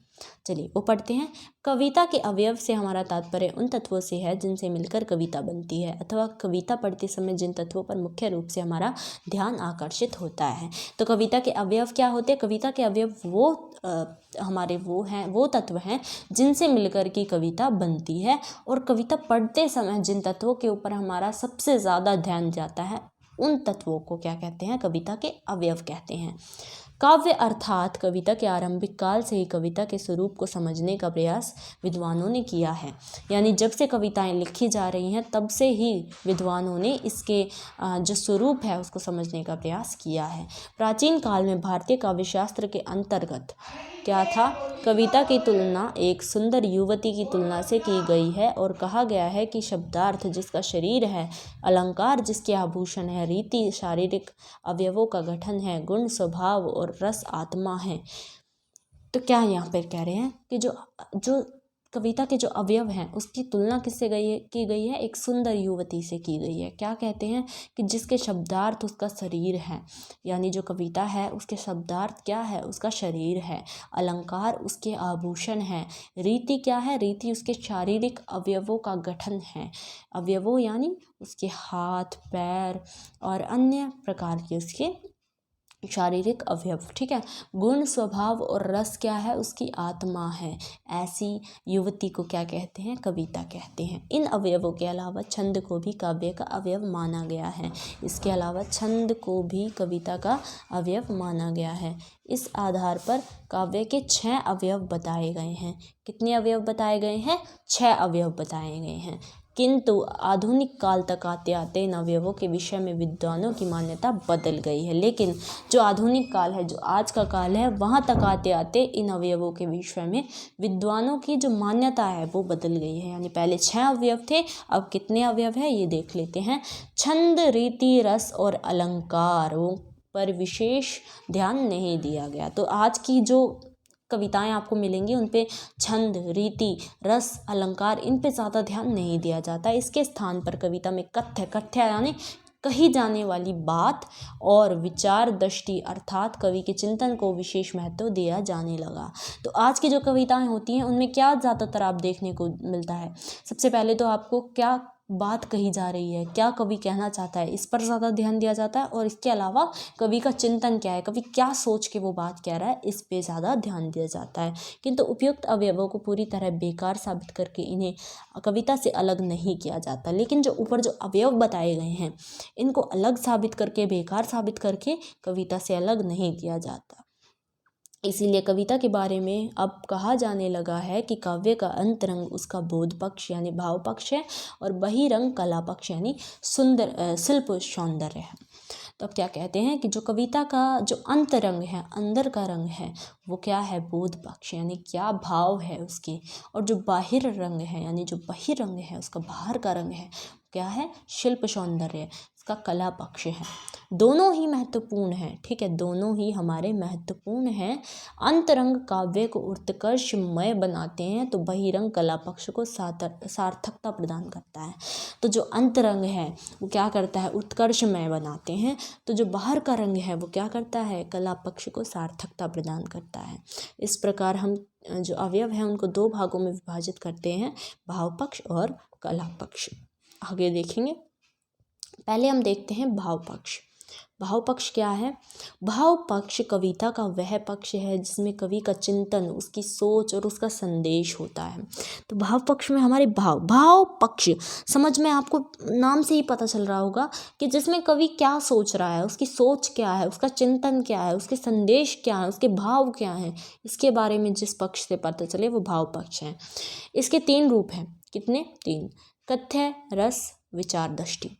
चलिए वो पढ़ते हैं। कविता के अवयव से हमारा तात्पर्य उन तत्वों से है जिनसे मिलकर कविता बनती है, अथवा कविता पढ़ते समय जिन तत्वों पर मुख्य रूप से हमारा ध्यान आकर्षित होता है। तो कविता के अवयव क्या होते हैं? कविता के अवयव वो तत्व हैं जिनसे मिलकर की कविता बनती है, और कविता पढ़ते समय जिन तत्वों के ऊपर हमारा सबसे ज़्यादा ध्यान जाता है उन तत्वों को क्या कहते हैं? कविता के अवयव कहते हैं। काव्य अर्थात कविता के आरंभिक काल से ही कविता के स्वरूप को समझने का प्रयास विद्वानों ने किया है। यानी जब से कविताएं लिखी जा रही हैं तब से ही विद्वानों ने इसके जो स्वरूप है उसको समझने का प्रयास किया है। प्राचीन काल में भारतीय काव्यशास्त्र के अंतर्गत क्या था? कविता की तुलना एक सुंदर युवती की तुलना से की गई है, और कहा गया है कि शब्दार्थ जिसका शरीर है, अलंकार जिसके आभूषण है, रीति शारीरिक अवयवों का गठन है, गुण स्वभाव और रस आत्मा है। तो क्या यहाँ पर कह रहे हैं कि जो कविता के जो अवयव हैं उसकी तुलना किससे की गई है? एक सुंदर युवती से की गई है। क्या कहते हैं? कि जिसके शब्दार्थ उसका शरीर है, यानी जो कविता है उसके शब्दार्थ क्या है? उसका शरीर है। अलंकार उसके आभूषण है। रीति क्या है? रीति उसके शारीरिक अवयवों का गठन है। अवयवों यानी उसके हाथ, पैर और अन्य प्रकार के उसके शारीरिक अवयव, ठीक है। गुण, स्वभाव और रस क्या है? उसकी आत्मा है। ऐसी युवती को क्या कहते हैं? कविता कहते हैं। इन अवयवों के अलावा छंद को भी काव्य का अवयव माना गया है। इसके अलावा छंद को भी कविता का अवयव माना गया है। इस आधार पर काव्य के 6 अवयव बताए गए हैं। कितने अवयव बताए गए हैं? 6 अवयव बताए गए हैं। किंतु आधुनिक काल तक आते आते इन अवयवों के विषय में विद्वानों की मान्यता बदल गई है। लेकिन जो आधुनिक काल है, जो आज का काल है, वहाँ तक आते आते इन अवयवों के विषय में विद्वानों की जो मान्यता है वो बदल गई है। यानी पहले 6 अवयव थे, अब कितने अवयव है ये देख लेते हैं। छंद, रीति, रस और अलंकारों पर विशेष ध्यान नहीं दिया गया। तो आज की जो कविताएं आपको मिलेंगी उन पे छंद, रीति, रस, अलंकार इन पे ज़्यादा ध्यान नहीं दिया जाता। इसके स्थान पर कविता में कथ्य यानी कही जाने वाली बात और विचार दृष्टि अर्थात कवि के चिंतन को विशेष महत्व दिया जाने लगा। तो आज की जो कविताएं होती हैं उनमें क्या ज़्यादातर आप देखने को मिलता है? सबसे पहले तो आपको क्या बात कही जा रही है, क्या कवि कहना चाहता है, इस पर ज़्यादा ध्यान दिया जाता है। और इसके अलावा कवि का चिंतन क्या है, कवि क्या सोच के वो बात कह रहा है, इस पे ज़्यादा ध्यान दिया जाता है। किंतु उपयुक्त अवयवों को पूरी तरह बेकार साबित करके इन्हें कविता से अलग नहीं किया जाता। लेकिन जो ऊपर जो अवयव बताए गए हैं इनको अलग साबित करके, बेकार साबित करके कविता से अलग नहीं किया जाता। इसीलिए कविता के बारे में अब कहा जाने लगा है कि काव्य का अंतरंग उसका बोध पक्ष यानी भाव पक्ष है, और बहिरंग कला पक्ष यानी शिल्प सौंदर्य है। तो अब क्या कहते हैं कि जो कविता का जो अंतरंग है, अंदर का रंग है, वो क्या है? बोध पक्ष यानी क्या भाव है उसके। और जो बाहिर रंग है यानी जो बहिरंग है, उसका बाहर का रंग है, क्या है? शिल्प सौंदर्य, इसका कला पक्ष है। दोनों ही महत्वपूर्ण हैं, ठीक है, दोनों ही हमारे महत्वपूर्ण हैं। अंतरंग काव्य को उत्कर्षमय बनाते हैं तो बहिरंग कला पक्ष को सार्थकता प्रदान करता है। तो जो अंतरंग है वो क्या करता है? उत्कर्षमय बनाते हैं। तो जो बाहर का रंग है वो क्या करता है? कला पक्ष को सार्थकता प्रदान करता है। इस प्रकार हम जो अवयव हैं उनको 2 भागों में विभाजित करते हैं, भाव पक्ष और कला पक्ष। आगे देखेंगे। पहले हम देखते हैं भाव पक्ष। भाव पक्ष क्या है? भाव पक्ष कविता का वह पक्ष है जिसमें कवि का चिंतन, उसकी सोच और उसका संदेश होता है। तो भाव पक्ष में हमारे भाव पक्ष समझ में आपको नाम से ही पता चल रहा होगा कि जिसमें कवि क्या सोच रहा है, उसकी सोच क्या है, उसका चिंतन क्या है, उसके संदेश क्या है, उसके भाव क्या हैं, इसके बारे में जिस पक्ष से पता चले वो भाव पक्ष है। इसके 3 रूप हैं। कितने? 3। कथ्य, रस, विचार दृष्टि।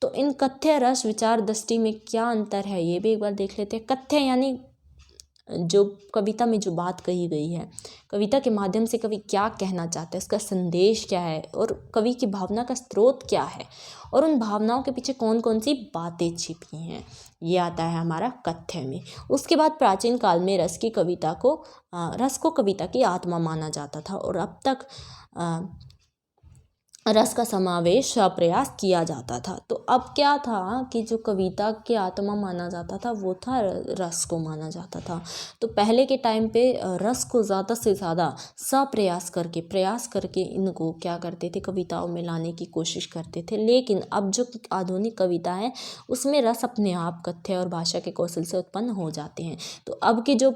तो इन कथ्य, रस, विचार दृष्टि में क्या अंतर है ये भी एक बार देख लेते हैं। कथ्य यानी जो कविता में जो बात कही गई है, कविता के माध्यम से कवि क्या कहना चाहता है, उसका संदेश क्या है, और कवि की भावना का स्रोत क्या है, और उन भावनाओं के पीछे कौन कौन सी बातें छिपी हैं, ये आता है हमारा कथ्य में। उसके बाद प्राचीन काल में रस को कविता की आत्मा माना जाता था, और अब तक रस का समावेश प्रयास किया जाता था। तो अब क्या था कि जो कविता की आत्मा माना जाता था वो था रस को माना जाता था। तो पहले के टाइम पे रस को ज़्यादा से ज़्यादा प्रयास करके इनको क्या करते थे, कविताओं में लाने की कोशिश करते थे। लेकिन अब जो आधुनिक कविता है उसमें रस अपने आप कथ्य और भाषा के कौशल से उत्पन्न हो जाते हैं। तो अब की जो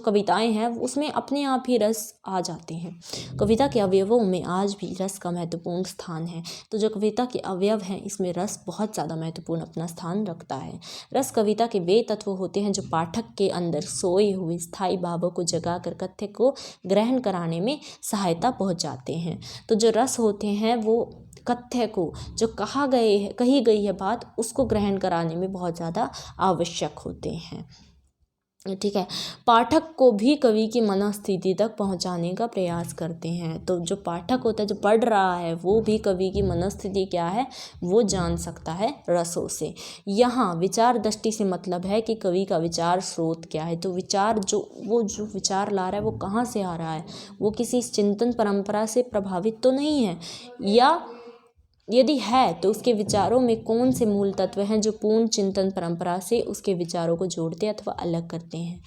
कविताएं हैं उसमें अपने आप ही रस आ जाते हैं। कविता के अवयवों में आज भी रस का महत्वपूर्ण स्थान है। तो जो कविता के अवयव हैं इसमें रस बहुत ज़्यादा महत्वपूर्ण अपना स्थान रखता है। रस कविता के वे तत्व होते हैं जो पाठक के अंदर सोए हुए स्थायी भावों को जगाकर कथ्य को ग्रहण कराने में सहायता पहुंचाते हैं। तो जो रस होते हैं वो कथ्य को, जो कही गई है बात, उसको ग्रहण कराने में बहुत ज़्यादा आवश्यक होते हैं। ठीक है, पाठक को भी कवि की मनोस्थिति तक पहुंचाने का प्रयास करते हैं। तो जो पाठक होता है, जो पढ़ रहा है, वो भी कवि की मनोस्थिति क्या है वो जान सकता है रसों से। यहाँ विचार दृष्टि से मतलब है कि कवि का विचार स्रोत क्या है। तो विचार जो विचार ला रहा है वो कहाँ से आ रहा है, वो किसी चिंतन परंपरा से प्रभावित तो नहीं है, या यदि है तो उसके विचारों में कौन से मूल तत्व हैं जो पूर्ण चिंतन परंपरा से उसके विचारों को जोड़ते अथवा अलग करते हैं।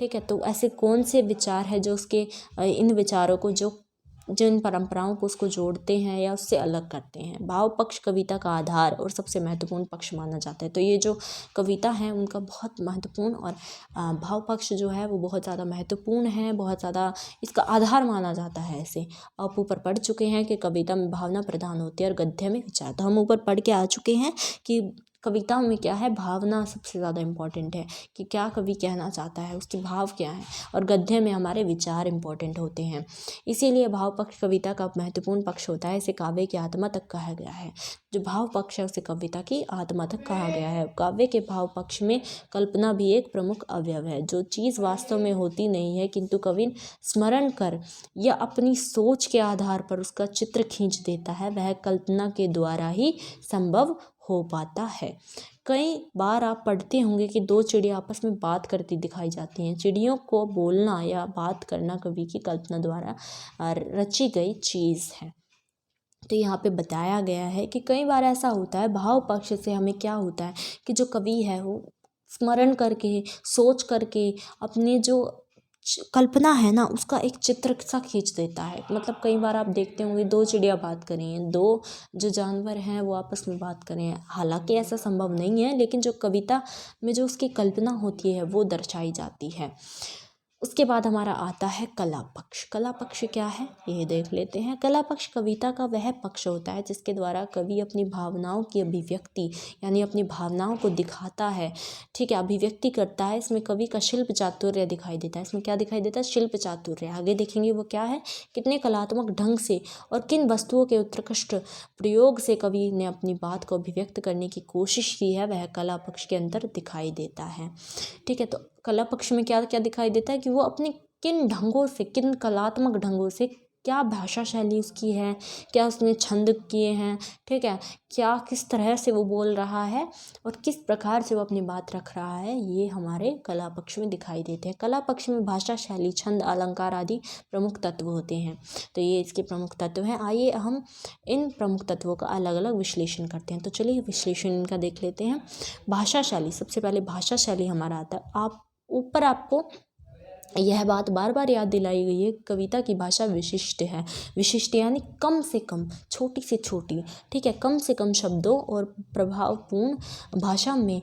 ठीक है, तो ऐसे कौन से विचार है जो उसके इन विचारों को जो इन परंपराओं को उसको जोड़ते हैं या उससे अलग करते हैं। भाव पक्ष कविता का आधार और सबसे महत्वपूर्ण पक्ष माना जाता है। तो ये जो कविता है उनका बहुत महत्वपूर्ण और भाव पक्ष जो है वो बहुत ज़्यादा महत्वपूर्ण है, बहुत ज़्यादा इसका आधार माना जाता है। ऐसे आप ऊपर पढ़ चुके हैं कि कविता में भावना प्रधान होती है और गद्य में विचार। तो हम ऊपर पढ़ के आ चुके हैं कि कविताओं में क्या है, भावना सबसे ज़्यादा इम्पॉर्टेंट है कि क्या कवि कहना चाहता है, उसके भाव क्या हैं, और गद्य में हमारे विचार इम्पॉर्टेंट होते हैं। इसीलिए भाव पक्ष कविता का महत्वपूर्ण पक्ष होता है। इसे काव्य की आत्मा तक कहा गया है। जो भाव पक्ष है उसे कविता की आत्मा तक कहा गया है। काव्य के भाव पक्ष में कल्पना भी एक प्रमुख अवयव है। जो चीज़ वास्तव में होती नहीं है किंतु कवि स्मरण कर या अपनी सोच के आधार पर उसका चित्र खींच देता है, वह कल्पना के द्वारा ही संभव हो पाता है। कई बार आप पढ़ते होंगे कि दो चिड़िया आपस में बात करती दिखाई जाती हैं। चिड़ियों को बोलना या बात करना कवि की कल्पना द्वारा रची गई चीज़ है। तो यहाँ पे बताया गया है कि कई बार ऐसा होता है, भाव पक्ष से हमें क्या होता है कि जो कवि है वो स्मरण करके, सोच करके अपने जो कल्पना है ना उसका एक चित्र सा खींच देता है। मतलब कई बार आप देखते होंगे दो चिड़िया बात कर रही हैं, दो जो जानवर हैं वो आपस में बात कर रहे हैं। हालांकि ऐसा संभव नहीं है, लेकिन जो कविता में जो उसकी कल्पना होती है वो दर्शाई जाती है। उसके बाद हमारा आता है कला पक्ष। कला पक्ष क्या है ये देख लेते हैं। कला पक्ष कविता का वह पक्ष होता है जिसके द्वारा कवि अपनी भावनाओं की अभिव्यक्ति यानी अपनी भावनाओं को दिखाता है। ठीक है, अभिव्यक्ति करता है। इसमें कवि का शिल्प चातुर्य दिखाई देता है। इसमें क्या दिखाई देता है, शिल्प चातुर्य। आगे देखेंगे वो क्या है, कितने कलात्मक ढंग से और किन वस्तुओं के उत्कृष्ट प्रयोग से कवि ने अपनी बात को अभिव्यक्त करने की कोशिश की है, वह कला पक्ष के अंदर दिखाई देता है। ठीक है, तो कला पक्ष में क्या क्या दिखाई देता है कि वो अपने किन ढंगों से, किन कलात्मक ढंगों से, क्या भाषा शैली उसकी है, क्या उसने छंद किए हैं, ठीक है, क्या किस तरह से वो बोल रहा है और किस प्रकार से वो अपनी बात रख रहा है, ये हमारे कला पक्ष में दिखाई देते हैं। कला पक्ष में भाषा शैली, छंद, अलंकार आदि प्रमुख तत्व होते हैं। तो ये इसके प्रमुख तत्व हैं। आइए हम इन प्रमुख तत्वों का अलग अलग विश्लेषण करते हैं। तो चलिए विश्लेषण इनका देख लेते हैं। भाषा शैली, सबसे पहले भाषा शैली हमारा आता है। ऊपर आपको यह बात बार बार याद दिलाई गई है, कविता की भाषा विशिष्ट है। विशिष्ट यानी कम से कम, छोटी से छोटी, ठीक है, कम से कम शब्दों और प्रभावपूर्ण भाषा में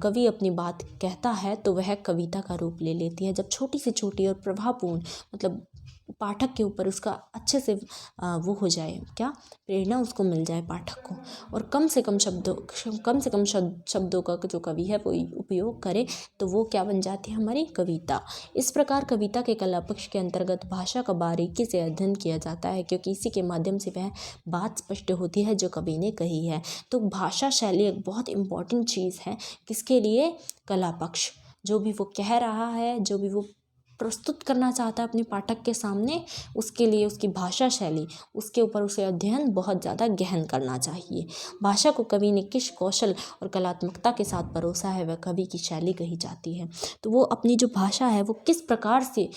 कवि अपनी बात कहता है तो वह कविता का रूप ले लेती है। जब छोटी से छोटी और प्रभावपूर्ण, मतलब पाठक के ऊपर उसका अच्छे से वो हो जाए, क्या प्रेरणा उसको मिल जाए पाठक को, और कम से कम शब्दों का जो कवि है वो उपयोग करे, तो वो क्या बन जाती है, हमारी कविता। इस प्रकार कविता के कला पक्ष के अंतर्गत भाषा का बारीकी से अध्ययन किया जाता है, क्योंकि इसी के माध्यम से वह बात स्पष्ट होती है जो कवि ने कही है। तो भाषा शैली एक बहुत इम्पॉर्टेंट चीज़ है किसके लिए, कला पक्ष। जो भी वो कह रहा है, जो भी वो प्रस्तुत करना चाहता है अपने पाठक के सामने, उसके लिए उसकी भाषा शैली, उसके ऊपर उसे अध्ययन बहुत ज़्यादा गहन करना चाहिए। भाषा को कवि ने किस कौशल और कलात्मकता के साथ परोसा है वह कवि की शैली कही जाती है। तो वो अपनी जो भाषा है वो किस प्रकार से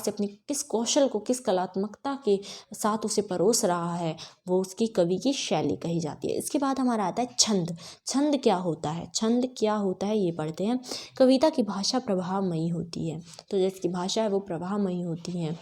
अपने किस कौशल को, किस कलात्मकता के साथ उसे परोस रहा है, वो उसकी कवि की शैली कही जाती है। इसके बाद हमारा आता है छंद। छंद क्या होता है? छंद क्या होता है ये पढ़ते हैं। कविता की भाषा प्रवाहमयी होती है। तो जिसकी भाषा है वो प्रवाहमयी होती है,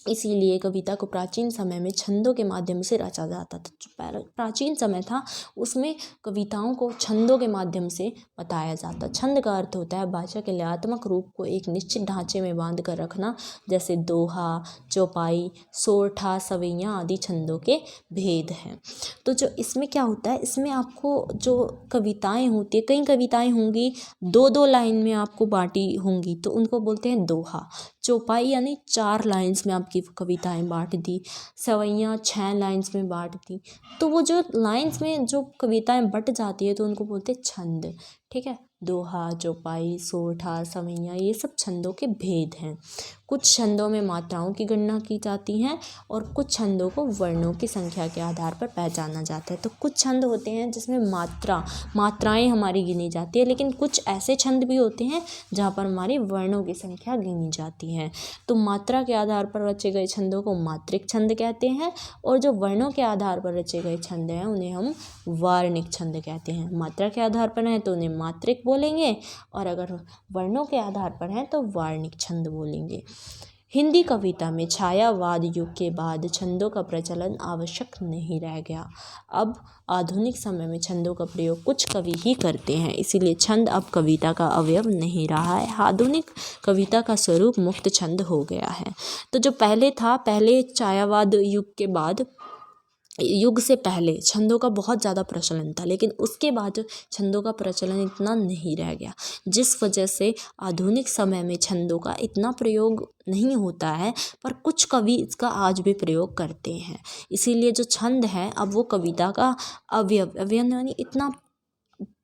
इसीलिए कविता को प्राचीन समय में छंदों के माध्यम से रचा जाता था। जो प्राचीन समय था उसमें कविताओं को छंदों के माध्यम से बताया जाता। छंद का अर्थ होता है भाषा के लयात्मक रूप को एक निश्चित ढांचे में बांध कर रखना, जैसे दोहा, चौपाई, सोरठा, सवैयाँ आदि छंदों के भेद हैं। तो जो इसमें क्या होता है, इसमें आपको जो कविताएं होती है, कई कविताएं होंगी 2-2 लाइन में आपको बांटी होंगी, तो उनको बोलते हैं दोहा। चौपाई यानी 4 लाइन्स में आपकी कविताएं बांट दी। सवैयाँ 6 लाइन्स में बांट दी। तो वो जो लाइन्स में जो कविताएं बट जाती है तो उनको बोलते हैं छंद। ठीक है, दोहा, चौपाई, सोरठा, सवैयाँ ये सब छंदों के भेद हैं। कुछ छंदों में मात्राओं की गणना की जाती हैं और कुछ छंदों को वर्णों की संख्या के आधार पर पहचाना जाता है। तो कुछ छंद होते हैं जिसमें मात्राएं हमारी गिनी जाती है, लेकिन कुछ ऐसे छंद भी होते हैं जहाँ पर हमारी वर्णों की संख्या गिनी जाती है। तो मात्रा के आधार पर रचे गए छंदों को मात्रिक छंद कहते हैं और जो वर्णों के आधार पर रचे गए छंद हैं उन्हें हम वार्णिक छंद कहते हैं। मात्रा के आधार पर हैं तो उन्हें मात्रिक बोलेंगे और अगर वर्णों के आधार पर हैं तो वार्णिक छंद बोलेंगे। हिंदी कविता में छायावाद युग के बाद छंदों का प्रचलन आवश्यक नहीं रह गया। अब आधुनिक समय में छंदों का प्रयोग कुछ कवि ही करते हैं, इसीलिए छंद अब कविता का अवयव नहीं रहा है। आधुनिक कविता का स्वरूप मुक्त छंद हो गया है। तो जो पहले छायावाद युग से पहले छंदों का बहुत ज़्यादा प्रचलन था, लेकिन उसके बाद छंदों का प्रचलन इतना नहीं रह गया, जिस वजह से आधुनिक समय में छंदों का इतना प्रयोग नहीं होता है, पर कुछ कवि इसका आज भी प्रयोग करते हैं। इसीलिए जो छंद है अब वो कविता का अवयव यानी इतना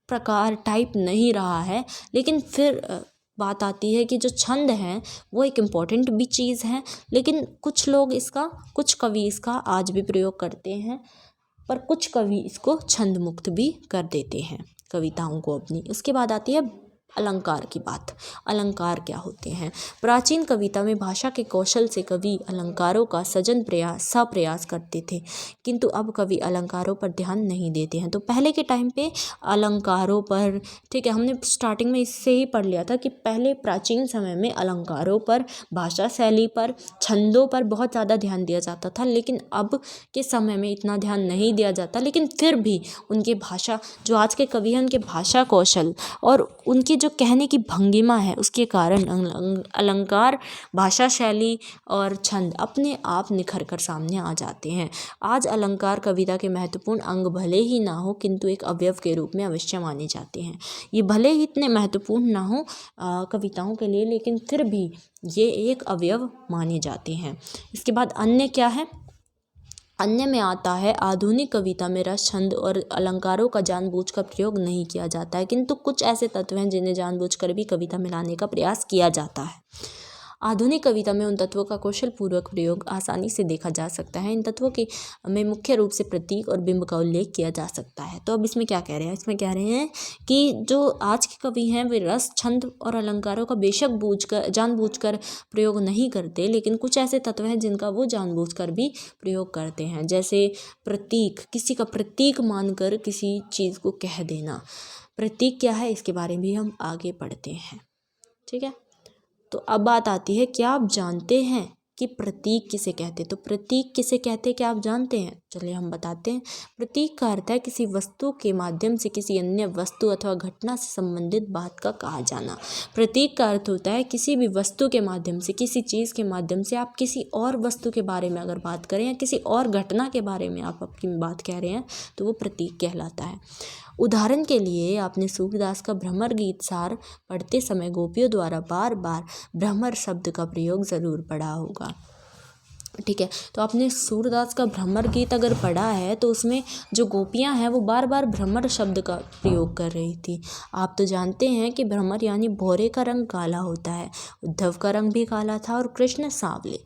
प्रकार टाइप नहीं रहा है। लेकिन फिर बात आती है कि जो छंद हैं वो एक इम्पॉर्टेंट भी चीज़ है, लेकिन कुछ कवि इसका आज भी प्रयोग करते हैं, पर कुछ कवि इसको छंद मुक्त भी कर देते हैं कविताओं को अपनी। उसके बाद आती है अलंकार की बात। अलंकार क्या होते हैं? प्राचीन कविता में भाषा के कौशल से कवि अलंकारों का सप्रयास करते थे, किंतु अब कवि अलंकारों पर ध्यान नहीं देते हैं। तो पहले के टाइम पे अलंकारों पर, ठीक है, हमने स्टार्टिंग में इससे ही पढ़ लिया था कि पहले प्राचीन समय में अलंकारों पर, भाषा शैली पर, छंदों पर बहुत ज़्यादा ध्यान दिया जाता था, लेकिन अब के समय में इतना ध्यान नहीं दिया जाता। लेकिन फिर भी उनके भाषा, जो आज के कवि हैं, उनके भाषा कौशल और उनकी जो कहने की भंगिमा है उसके कारण अलंकार, भाषा शैली और छंद अपने आप निखर कर सामने आ जाते हैं। आज अलंकार कविता के महत्वपूर्ण अंग भले ही ना हो, किंतु एक अवयव के रूप में अवश्य माने जाते हैं। ये भले ही इतने महत्वपूर्ण ना हो कविताओं के लिए, लेकिन फिर भी ये एक अवयव माने जाते हैं। इसके बाद अन्य क्या है? अन्य में आता है आधुनिक कविता में रस, छंद और अलंकारों का जानबूझकर प्रयोग नहीं किया जाता है, किंतु कुछ ऐसे तत्व हैं जिन्हें जानबूझकर भी कविता में लाने का प्रयास किया जाता है। आधुनिक कविता में उन तत्वों का कौशल पूर्वक प्रयोग आसानी से देखा जा सकता है। इन तत्वों के में मुख्य रूप से प्रतीक और बिंब का उल्लेख किया जा सकता है। तो अब इसमें क्या कह रहे हैं? इसमें कह रहे हैं कि जो आज के कवि हैं वे रस, छंद और अलंकारों का बेशक जानबूझकर प्रयोग नहीं करते, लेकिन कुछ ऐसे तत्व हैं जिनका वो जानबूझकर भी प्रयोग करते हैं। जैसे प्रतीक, किसी का प्रतीक मानकर किसी चीज़ को कह देना। प्रतीक क्या है इसके बारे में भी हम आगे पढ़ते हैं। ठीक है, तो अब बात आती है, क्या आप जानते हैं कि प्रतीक किसे कहते हैं? तो प्रतीक किसे कहते हैं क्या आप जानते हैं? चलिए हम बताते हैं। प्रतीक का अर्थ है किसी वस्तु के माध्यम से किसी अन्य वस्तु अथवा घटना से संबंधित बात का कहा जाना। प्रतीक का अर्थ होता है किसी भी वस्तु के माध्यम से, किसी चीज़ के माध्यम से आप किसी और वस्तु के बारे में अगर बात करें या किसी और घटना के बारे में आप अपनी बात कह रहे हैं तो वो प्रतीक कहलाता है। उदाहरण के लिए आपने सूरदास का भ्रमर गीत सार पढ़ते समय गोपियों द्वारा बार बार भ्रमर शब्द का प्रयोग ज़रूर पढ़ा होगा। ठीक है। तो आपने सूरदास का भ्रमर गीत अगर पढ़ा है तो उसमें जो गोपियां हैं वो बार बार भ्रमर शब्द का प्रयोग कर रही थी। आप तो जानते हैं कि भ्रमर यानी भौरे का रंग काला होता है। उद्धव का रंग भी काला था और कृष्ण सांवले।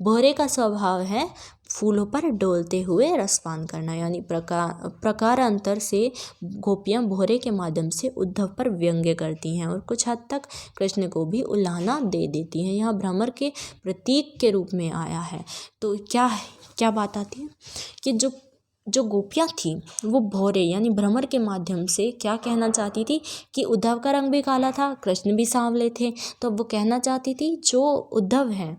भौरे का स्वभाव है फूलों पर डोलते हुए रसपान करना, यानी प्रकारांतर से गोपियां भौरे के माध्यम से उद्धव पर व्यंग्य करती हैं और कुछ हद तक कृष्ण को भी उल्हाना दे देती हैं। यहाँ भ्रमर के प्रतीक के रूप में आया है। तो क्या बात आती है कि जो गोपियाँ थी वो भौरे यानी भ्रमर के माध्यम से क्या कहना चाहती थी कि उद्धव का रंग भी काला था, कृष्ण भी सांवले थे। तो वो कहना चाहती थी जो उद्धव हैं,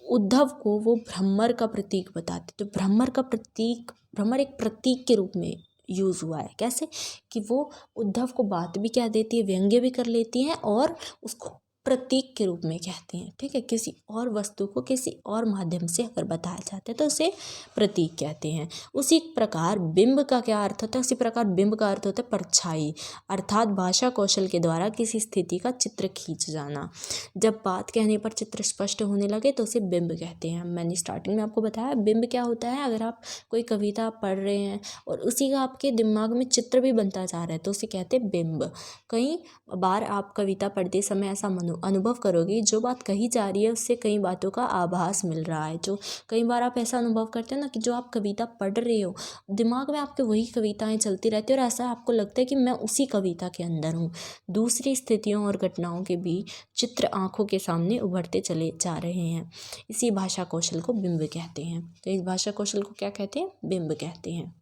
उद्धव को वो भ्रमर का प्रतीक बताते। तो भ्रमर एक प्रतीक के रूप में यूज़ हुआ है। कैसे कि वो उद्धव को बात भी कह देती है, व्यंग्य भी कर लेती हैं और उसको प्रतीक के रूप में कहती हैं। ठीक है, किसी और वस्तु को किसी और माध्यम से अगर बताया जाता है तो उसे प्रतीक कहते हैं। उसी प्रकार बिंब का क्या अर्थ होता है? उसी प्रकार बिंब का अर्थ होता है परछाई, अर्थात भाषा कौशल के द्वारा किसी स्थिति का चित्र खींच जाना। जब बात कहने पर चित्र स्पष्ट होने लगे तो उसे बिंब कहते हैं। मैंने स्टार्टिंग में आपको बताया बिंब क्या होता है। अगर आप कोई कविता पढ़ रहे हैं और उसी का आपके दिमाग में चित्र भी बनता जा रहा है तो उसे कहते हैं बिंब। कई बार आप कविता पढ़ते समय ऐसा अनुभव करोगे जो बात कही जा रही है उससे कई बातों का आभास मिल रहा है। जो कई बार आप ऐसा अनुभव करते हैं ना कि जो आप कविता पढ़ रहे हो दिमाग में आपके वही कविताएं चलती रहती है और ऐसा आपको लगता है कि मैं उसी कविता के अंदर हूँ। दूसरी स्थितियों और घटनाओं के भी चित्र आंखों के सामने उभरते चले जा रहे हैं। इसी भाषा कौशल को बिंब कहते हैं। तो इस भाषा कौशल को क्या कहते हैं? बिंब कहते हैं।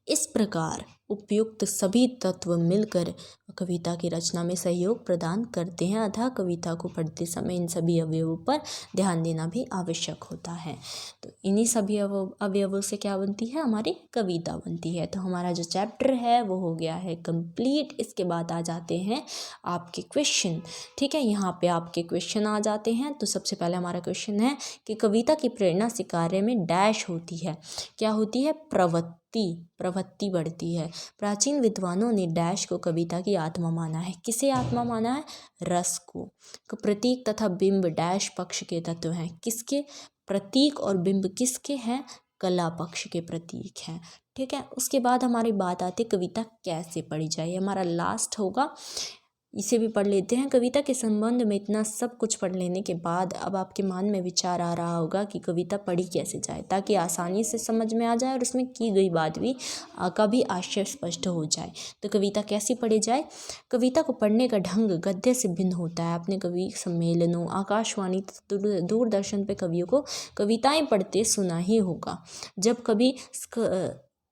इस प्रकार उपयुक्त सभी तत्व मिलकर कविता की रचना में सहयोग प्रदान करते हैं, अतः कविता को पढ़ते समय इन सभी अवयवों पर ध्यान देना भी आवश्यक होता है। तो इन्हीं सभी अवयवों से क्या बनती है? हमारी कविता बनती है। तो हमारा जो चैप्टर है वो हो गया है कंप्लीट। इसके बाद आ जाते हैं आपके क्वेश्चन। ठीक है, यहाँ पे आपके क्वेश्चन आ जाते हैं। तो सबसे पहले हमारा क्वेश्चन है कि कविता की प्रेरणा से कार्य में डैश होती है। क्या होती है? प्रवृत्ति बढ़ती है। प्राचीन विद्वानों ने डैश को कविता की आत्मा माना है। किसे आत्मा माना है? रस को। प्रतीक तथा बिंब डैश पक्ष के तत्व हैं। किसके? प्रतीक और बिंब किसके हैं? कला पक्ष के प्रतीक हैं। ठीक है, उसके बाद हमारी बात आती है कविता कैसे पढ़ी जाए। हमारा लास्ट होगा, इसे भी पढ़ लेते हैं। कविता के संबंध में इतना सब कुछ पढ़ लेने के बाद अब आपके मन में विचार आ रहा होगा कि कविता पढ़ी कैसे जाए ताकि आसानी से समझ में आ जाए और उसमें की गई बात भी का भी आशय स्पष्ट हो जाए। तो कविता कैसी पढ़ी जाए? कविता को पढ़ने का ढंग गद्य से भिन्न होता है। आपने कवि सम्मेलनों, आकाशवाणी, दूरदर्शन पे कवियों को कविताएं पढ़ते सुना ही होगा। जब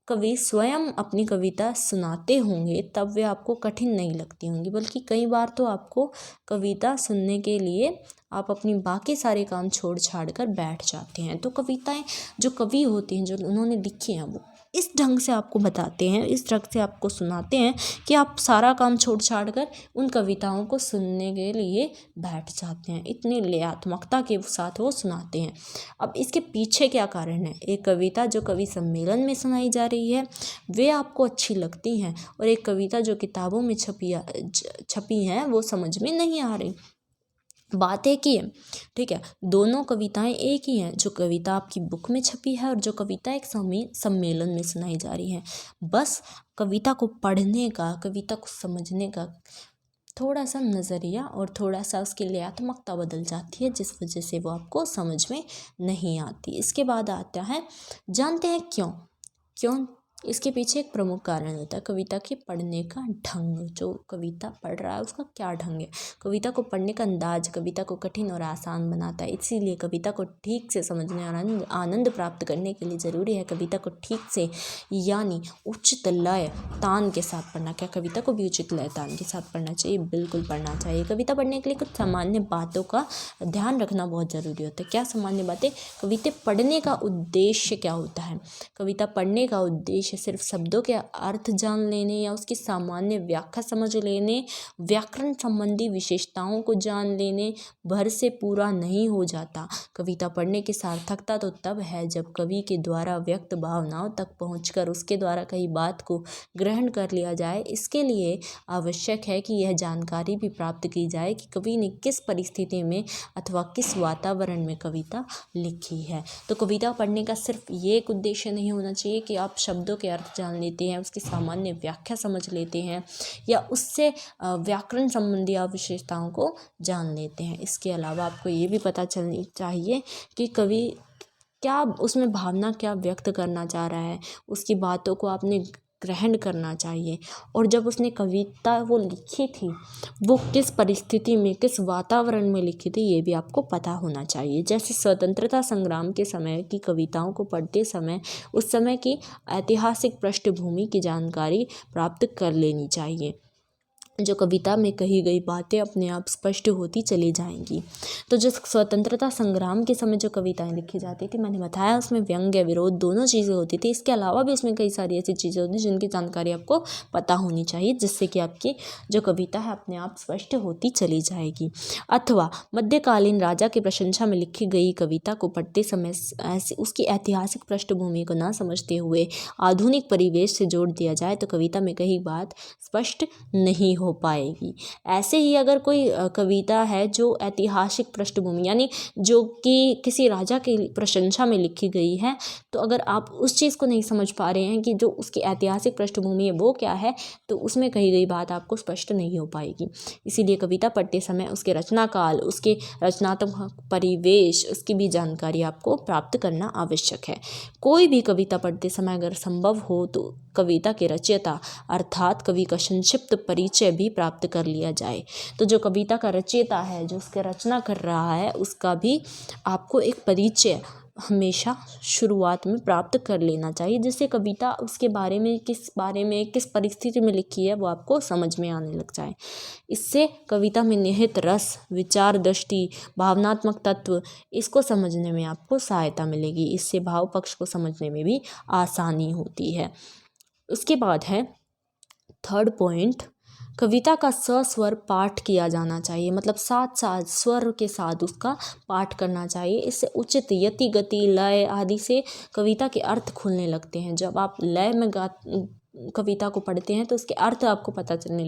कवि स्वयं अपनी कविता सुनाते होंगे तब वे आपको कठिन नहीं लगती होंगी, बल्कि कई बार तो आपको कविता सुनने के लिए आप अपनी बाकी सारे काम छोड़ छाड़ कर बैठ जाते हैं। तो कविताएं जो कवि होती हैं, जो उन्होंने लिखी हैं, वो इस ढंग से आपको बताते हैं, इस ढंग से आपको सुनाते हैं कि आप सारा काम छोड़ छाड़ कर उन कविताओं को सुनने के लिए बैठ जाते हैं। इतनी लयात्मकता के साथ वो सुनाते हैं। अब इसके पीछे क्या कारण है? एक कविता जो कवि सम्मेलन में सुनाई जा रही है वे आपको अच्छी लगती हैं और एक कविता जो किताबों में छपी हैं वो समझ में नहीं आ रही। बात एक ही है। ठीक है, दोनों कविताएं एक ही हैं। जो कविता आपकी बुक में छपी है और जो कविता एक सम्मेलन में सुनाई जा रही है, बस कविता को पढ़ने का, कविता को समझने का थोड़ा सा नज़रिया और थोड़ा सा उसकी लयात्मकता बदल जाती है, जिस वजह से वो आपको समझ में नहीं आती। इसके बाद आता है, जानते हैं क्यों? इसके पीछे एक प्रमुख कारण होता है कविता के पढ़ने का ढंग। जो कविता पढ़ रहा है उसका क्या ढंग है, कविता को पढ़ने का अंदाज कविता को कठिन और आसान बनाता है। इसीलिए कविता को ठीक से समझने और आनंद प्राप्त करने के लिए ज़रूरी है कविता को ठीक से यानी उचित लय तान के साथ पढ़ना। क्या कविता को भी उचित लय तान के साथ पढ़ना चाहिए? बिल्कुल पढ़ना चाहिए। कविता पढ़ने के लिए कुछ सामान्य बातों का ध्यान रखना बहुत ज़रूरी होता है। क्या सामान्य बातें? कविता पढ़ने का उद्देश्य क्या होता है? कविता पढ़ने का उद्देश्य उद्देश्य सिर्फ शब्दों के अर्थ जान लेने या उसकी सामान्य व्याख्या समझ लेने, व्याकरण संबंधी विशेषताओं को जान लेने भर से पूरा नहीं हो जाता। कविता पढ़ने की सार्थकता तो तब है जब कवि के द्वारा व्यक्त भावनाओं तक पहुंचकर उसके द्वारा कई बात को ग्रहण कर लिया जाए। इसके लिए आवश्यक है कि यह जानकारी भी प्राप्त की जाए कि कवि ने किस परिस्थिति में अथवा किस वातावरण में कविता लिखी है। तो कविता पढ़ने का सिर्फ ये एक उद्देश्य नहीं होना चाहिए कि आप शब्दों के अर्थ जान लेते हैं, उसकी सामान्य व्याख्या समझ लेते हैं या उससे व्याकरण संबंधी आप विशेषताओं को जान लेते हैं। इसके अलावा आपको ये भी पता चलनी चाहिए कि कवि क्या उसमें भावना क्या व्यक्त करना चाह रहा है, उसकी बातों को आपने ग्रहण करना चाहिए। और जब उसने कविता वो लिखी थी वो किस परिस्थिति में, किस वातावरण में लिखी थी, ये भी आपको पता होना चाहिए। जैसे स्वतंत्रता संग्राम के समय की कविताओं को पढ़ते समय उस समय की ऐतिहासिक पृष्ठभूमि की जानकारी प्राप्त कर लेनी चाहिए। जो कविता में कही गई बातें अपने आप स्पष्ट होती चली जाएंगी। तो जो स्वतंत्रता संग्राम के समय जो कविताएं लिखी जाती थी, मैंने बताया उसमें व्यंग्य विरोध दोनों चीज़ें होती थी। इसके अलावा भी उसमें कई सारी ऐसी चीज़ें होती जिनकी जानकारी आपको पता होनी चाहिए, जिससे कि आपकी जो कविता है अपने आप स्पष्ट होती चली जाएगी। अथवा मध्यकालीन राजा की प्रशंसा में लिखी गई कविता को पढ़ते समय ऐसी उसकी ऐतिहासिक पृष्ठभूमि को ना समझते हुए आधुनिक परिवेश से जोड़ दिया जाए तो कविता में कई बात स्पष्ट नहीं हो पाएगी। ऐसे ही अगर कोई कविता है जो ऐतिहासिक पृष्ठभूमि यानी जो कि किसी राजा की प्रशंसा में लिखी गई है, तो अगर आप उस चीज़ को नहीं समझ पा रहे हैं कि जो उसकी ऐतिहासिक पृष्ठभूमि है वो क्या है, तो उसमें कही गई बात आपको स्पष्ट नहीं हो पाएगी। इसीलिए कविता पढ़ते समय उसके रचना काल, उसके रचनात्मक परिवेश, उसकी भी जानकारी आपको प्राप्त करना आवश्यक है। कोई भी कविता पढ़ते समय अगर संभव हो तो कविता के रचयिता अर्थात कवि का संक्षिप्त परिचय भी प्राप्त कर लिया जाए। तो जो कविता का रचयिता है, जो उसके रचना कर रहा है, उसका भी आपको एक परिचय हमेशा शुरुआत में प्राप्त कर लेना चाहिए, जिससे कविता उसके बारे में किस परिस्थिति में लिखी है वो आपको समझ में आने लग जाए। इससे कविता में निहित रस, विचार, दृष्टि, भावनात्मक तत्व, इसको समझने में आपको सहायता मिलेगी। इससे भाव पक्ष को समझने में भी आसानी होती है। उसके बाद है थर्ड पॉइंट, कविता का सस्वर पाठ किया जाना चाहिए, मतलब साथ साथ स्वर के साथ उसका पाठ करना चाहिए। इससे उचित यति, गति, लय आदि से कविता के अर्थ खुलने लगते हैं। जब आप लय में कविता को पढ़ते हैं तो उसके अर्थ आपको पता चलने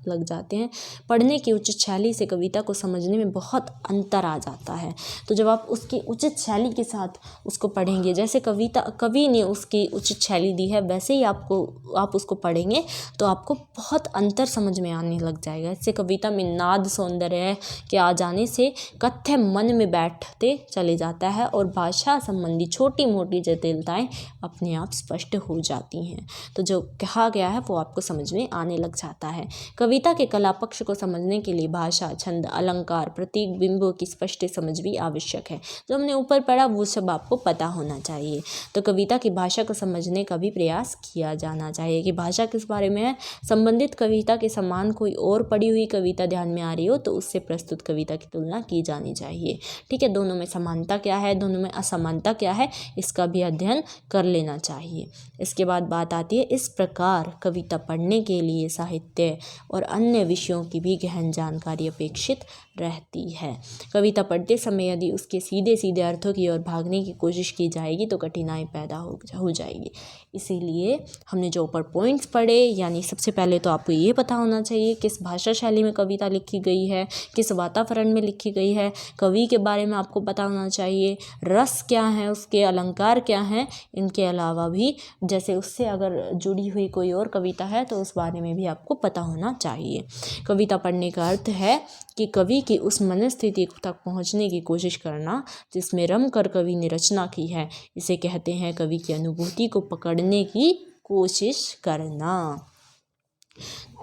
लग जाते हैं। पढ़ने की उचित शैली से कविता को समझने में बहुत अंतर आ जाता है। तो जब आप उसकी उचित शैली के साथ उसको पढ़ेंगे, जैसे कवि ने उसकी उचित शैली दी है वैसे ही आप उसको पढ़ेंगे तो आपको बहुत अंतर समझ में आने लग जाएगा। इससे कविता में नाद सौंदर्य के आ जाने से कथ्य मन में बैठते चले जाता है और भाषा संबंधी छोटी मोटी जटिलताएं अपने आप स्पष्ट हो जाती हैं। तो जो कहा गया है वो आपको समझ में आने लग जाता है। कविता के कला पक्ष को समझने के लिए भाषा, छंद, अलंकार, प्रतीक, बिंबों की स्पष्ट समझ भी आवश्यक है। जो हमने ऊपर पढ़ा वो सब आपको पता होना चाहिए। तो कविता की भाषा को समझने का भी प्रयास किया जाना चाहिए कि भाषा किस बारे में है। संबंधित कविता के समान कोई और पढ़ी हुई कविता ध्यान में आ रही हो तो उससे प्रस्तुत कविता की तुलना की जानी चाहिए। ठीक है, दोनों में समानता क्या है, दोनों में असमानता क्या है, इसका भी अध्ययन कर लेना चाहिए। इसके बाद बात आती है, इस प्रकार कविता पढ़ने के लिए साहित्य और अन्य विषयों की भी गहन जानकारी अपेक्षित रहती है। कविता पढ़ते समय यदि उसके सीधे सीधे अर्थों की ओर भागने की कोशिश की जाएगी तो कठिनाई पैदा हो जाएगी। इसीलिए हमने जो ऊपर पॉइंट्स पढ़े, यानी सबसे पहले तो आपको ये पता होना चाहिए किस भाषा शैली में कविता लिखी गई है, किस वातावरण में लिखी गई है, कवि के बारे में आपको पता होना चाहिए, रस क्या है उसके, अलंकार क्या हैं। इनके अलावा भी जैसे उससे अगर जुड़ी हुई कोई और कविता है तो उस बारे में भी आपको पता होना चाहिए। कविता पढ़ने का अर्थ है कि कवि की उस मनस्थिति तक पहुंचने की कोशिश करना जिसमें रम कर कवि ने रचना की है। इसे कहते हैं कवि की अनुभूति को पकड़ने की कोशिश करना।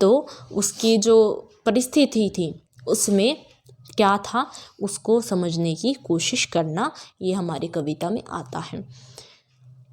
तो उसकी जो परिस्थिति थी उसमें क्या था उसको समझने की कोशिश करना, ये हमारी कविता में आता है।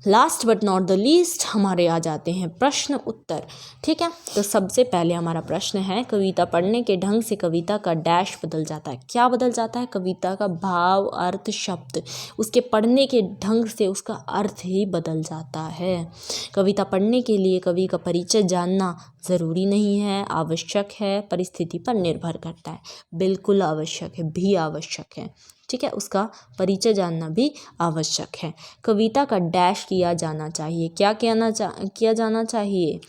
Last but not the least हमारे आ जाते हैं प्रश्न उत्तर। ठीक है, तो सबसे पहले हमारा प्रश्न है, कविता पढ़ने के ढंग से कविता का डैश बदल जाता है। क्या बदल जाता है? कविता का भाव, अर्थ, शब्द, उसके पढ़ने के ढंग से उसका अर्थ ही बदल जाता है। कविता पढ़ने के लिए कवि का परिचय जानना ज़रूरी नहीं है, आवश्यक है, परिस्थिति पर निर्भर करता है। बिल्कुल आवश्यक है, भी आवश्यक है। ठीक है, उसका परिचय जानना भी आवश्यक है। कविता का डैश किया जाना चाहिए। क्या किया जाना चाहिए?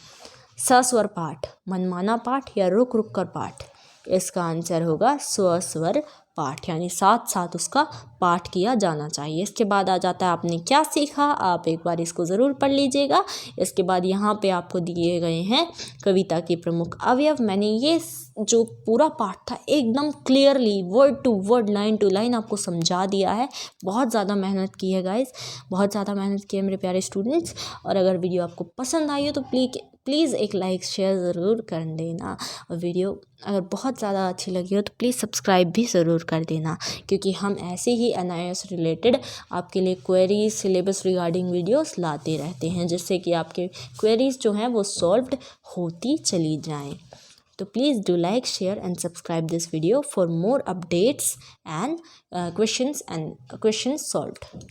सस्वर पाठ, मनमाना पाठ या रुक रुक कर पाठ? इसका आंसर होगा स्वस्वर पाठ, यानी साथ साथ उसका पाठ किया जाना चाहिए। इसके बाद आ जाता है आपने क्या सीखा। आप एक बार इसको ज़रूर पढ़ लीजिएगा। इसके बाद यहाँ पे आपको दिए गए हैं कविता के प्रमुख अवयव। मैंने ये जो पूरा पाठ था एकदम clearly word to word, line to line आपको समझा दिया है। बहुत ज़्यादा मेहनत की है गाइस, बहुत ज़्यादा मेहनत की है मेरे प्यारे स्टूडेंट्स। और अगर वीडियो आपको पसंद आई हो तो प्लीज़ एक लाइक शेयर ज़रूर कर देना। और वीडियो अगर बहुत ज़्यादा अच्छी लगी हो तो प्लीज़ सब्सक्राइब भी ज़रूर कर देना, क्योंकि हम ऐसे ही NIS रिलेटेड आपके लिए क्वेरीज, सिलेबस रिगार्डिंग वीडियोस लाते रहते हैं, जिससे कि आपके क्वेरीज जो हैं वो सॉल्व्ड होती चली जाएं। तो please do like, share and subscribe this video for more updates and questions solved.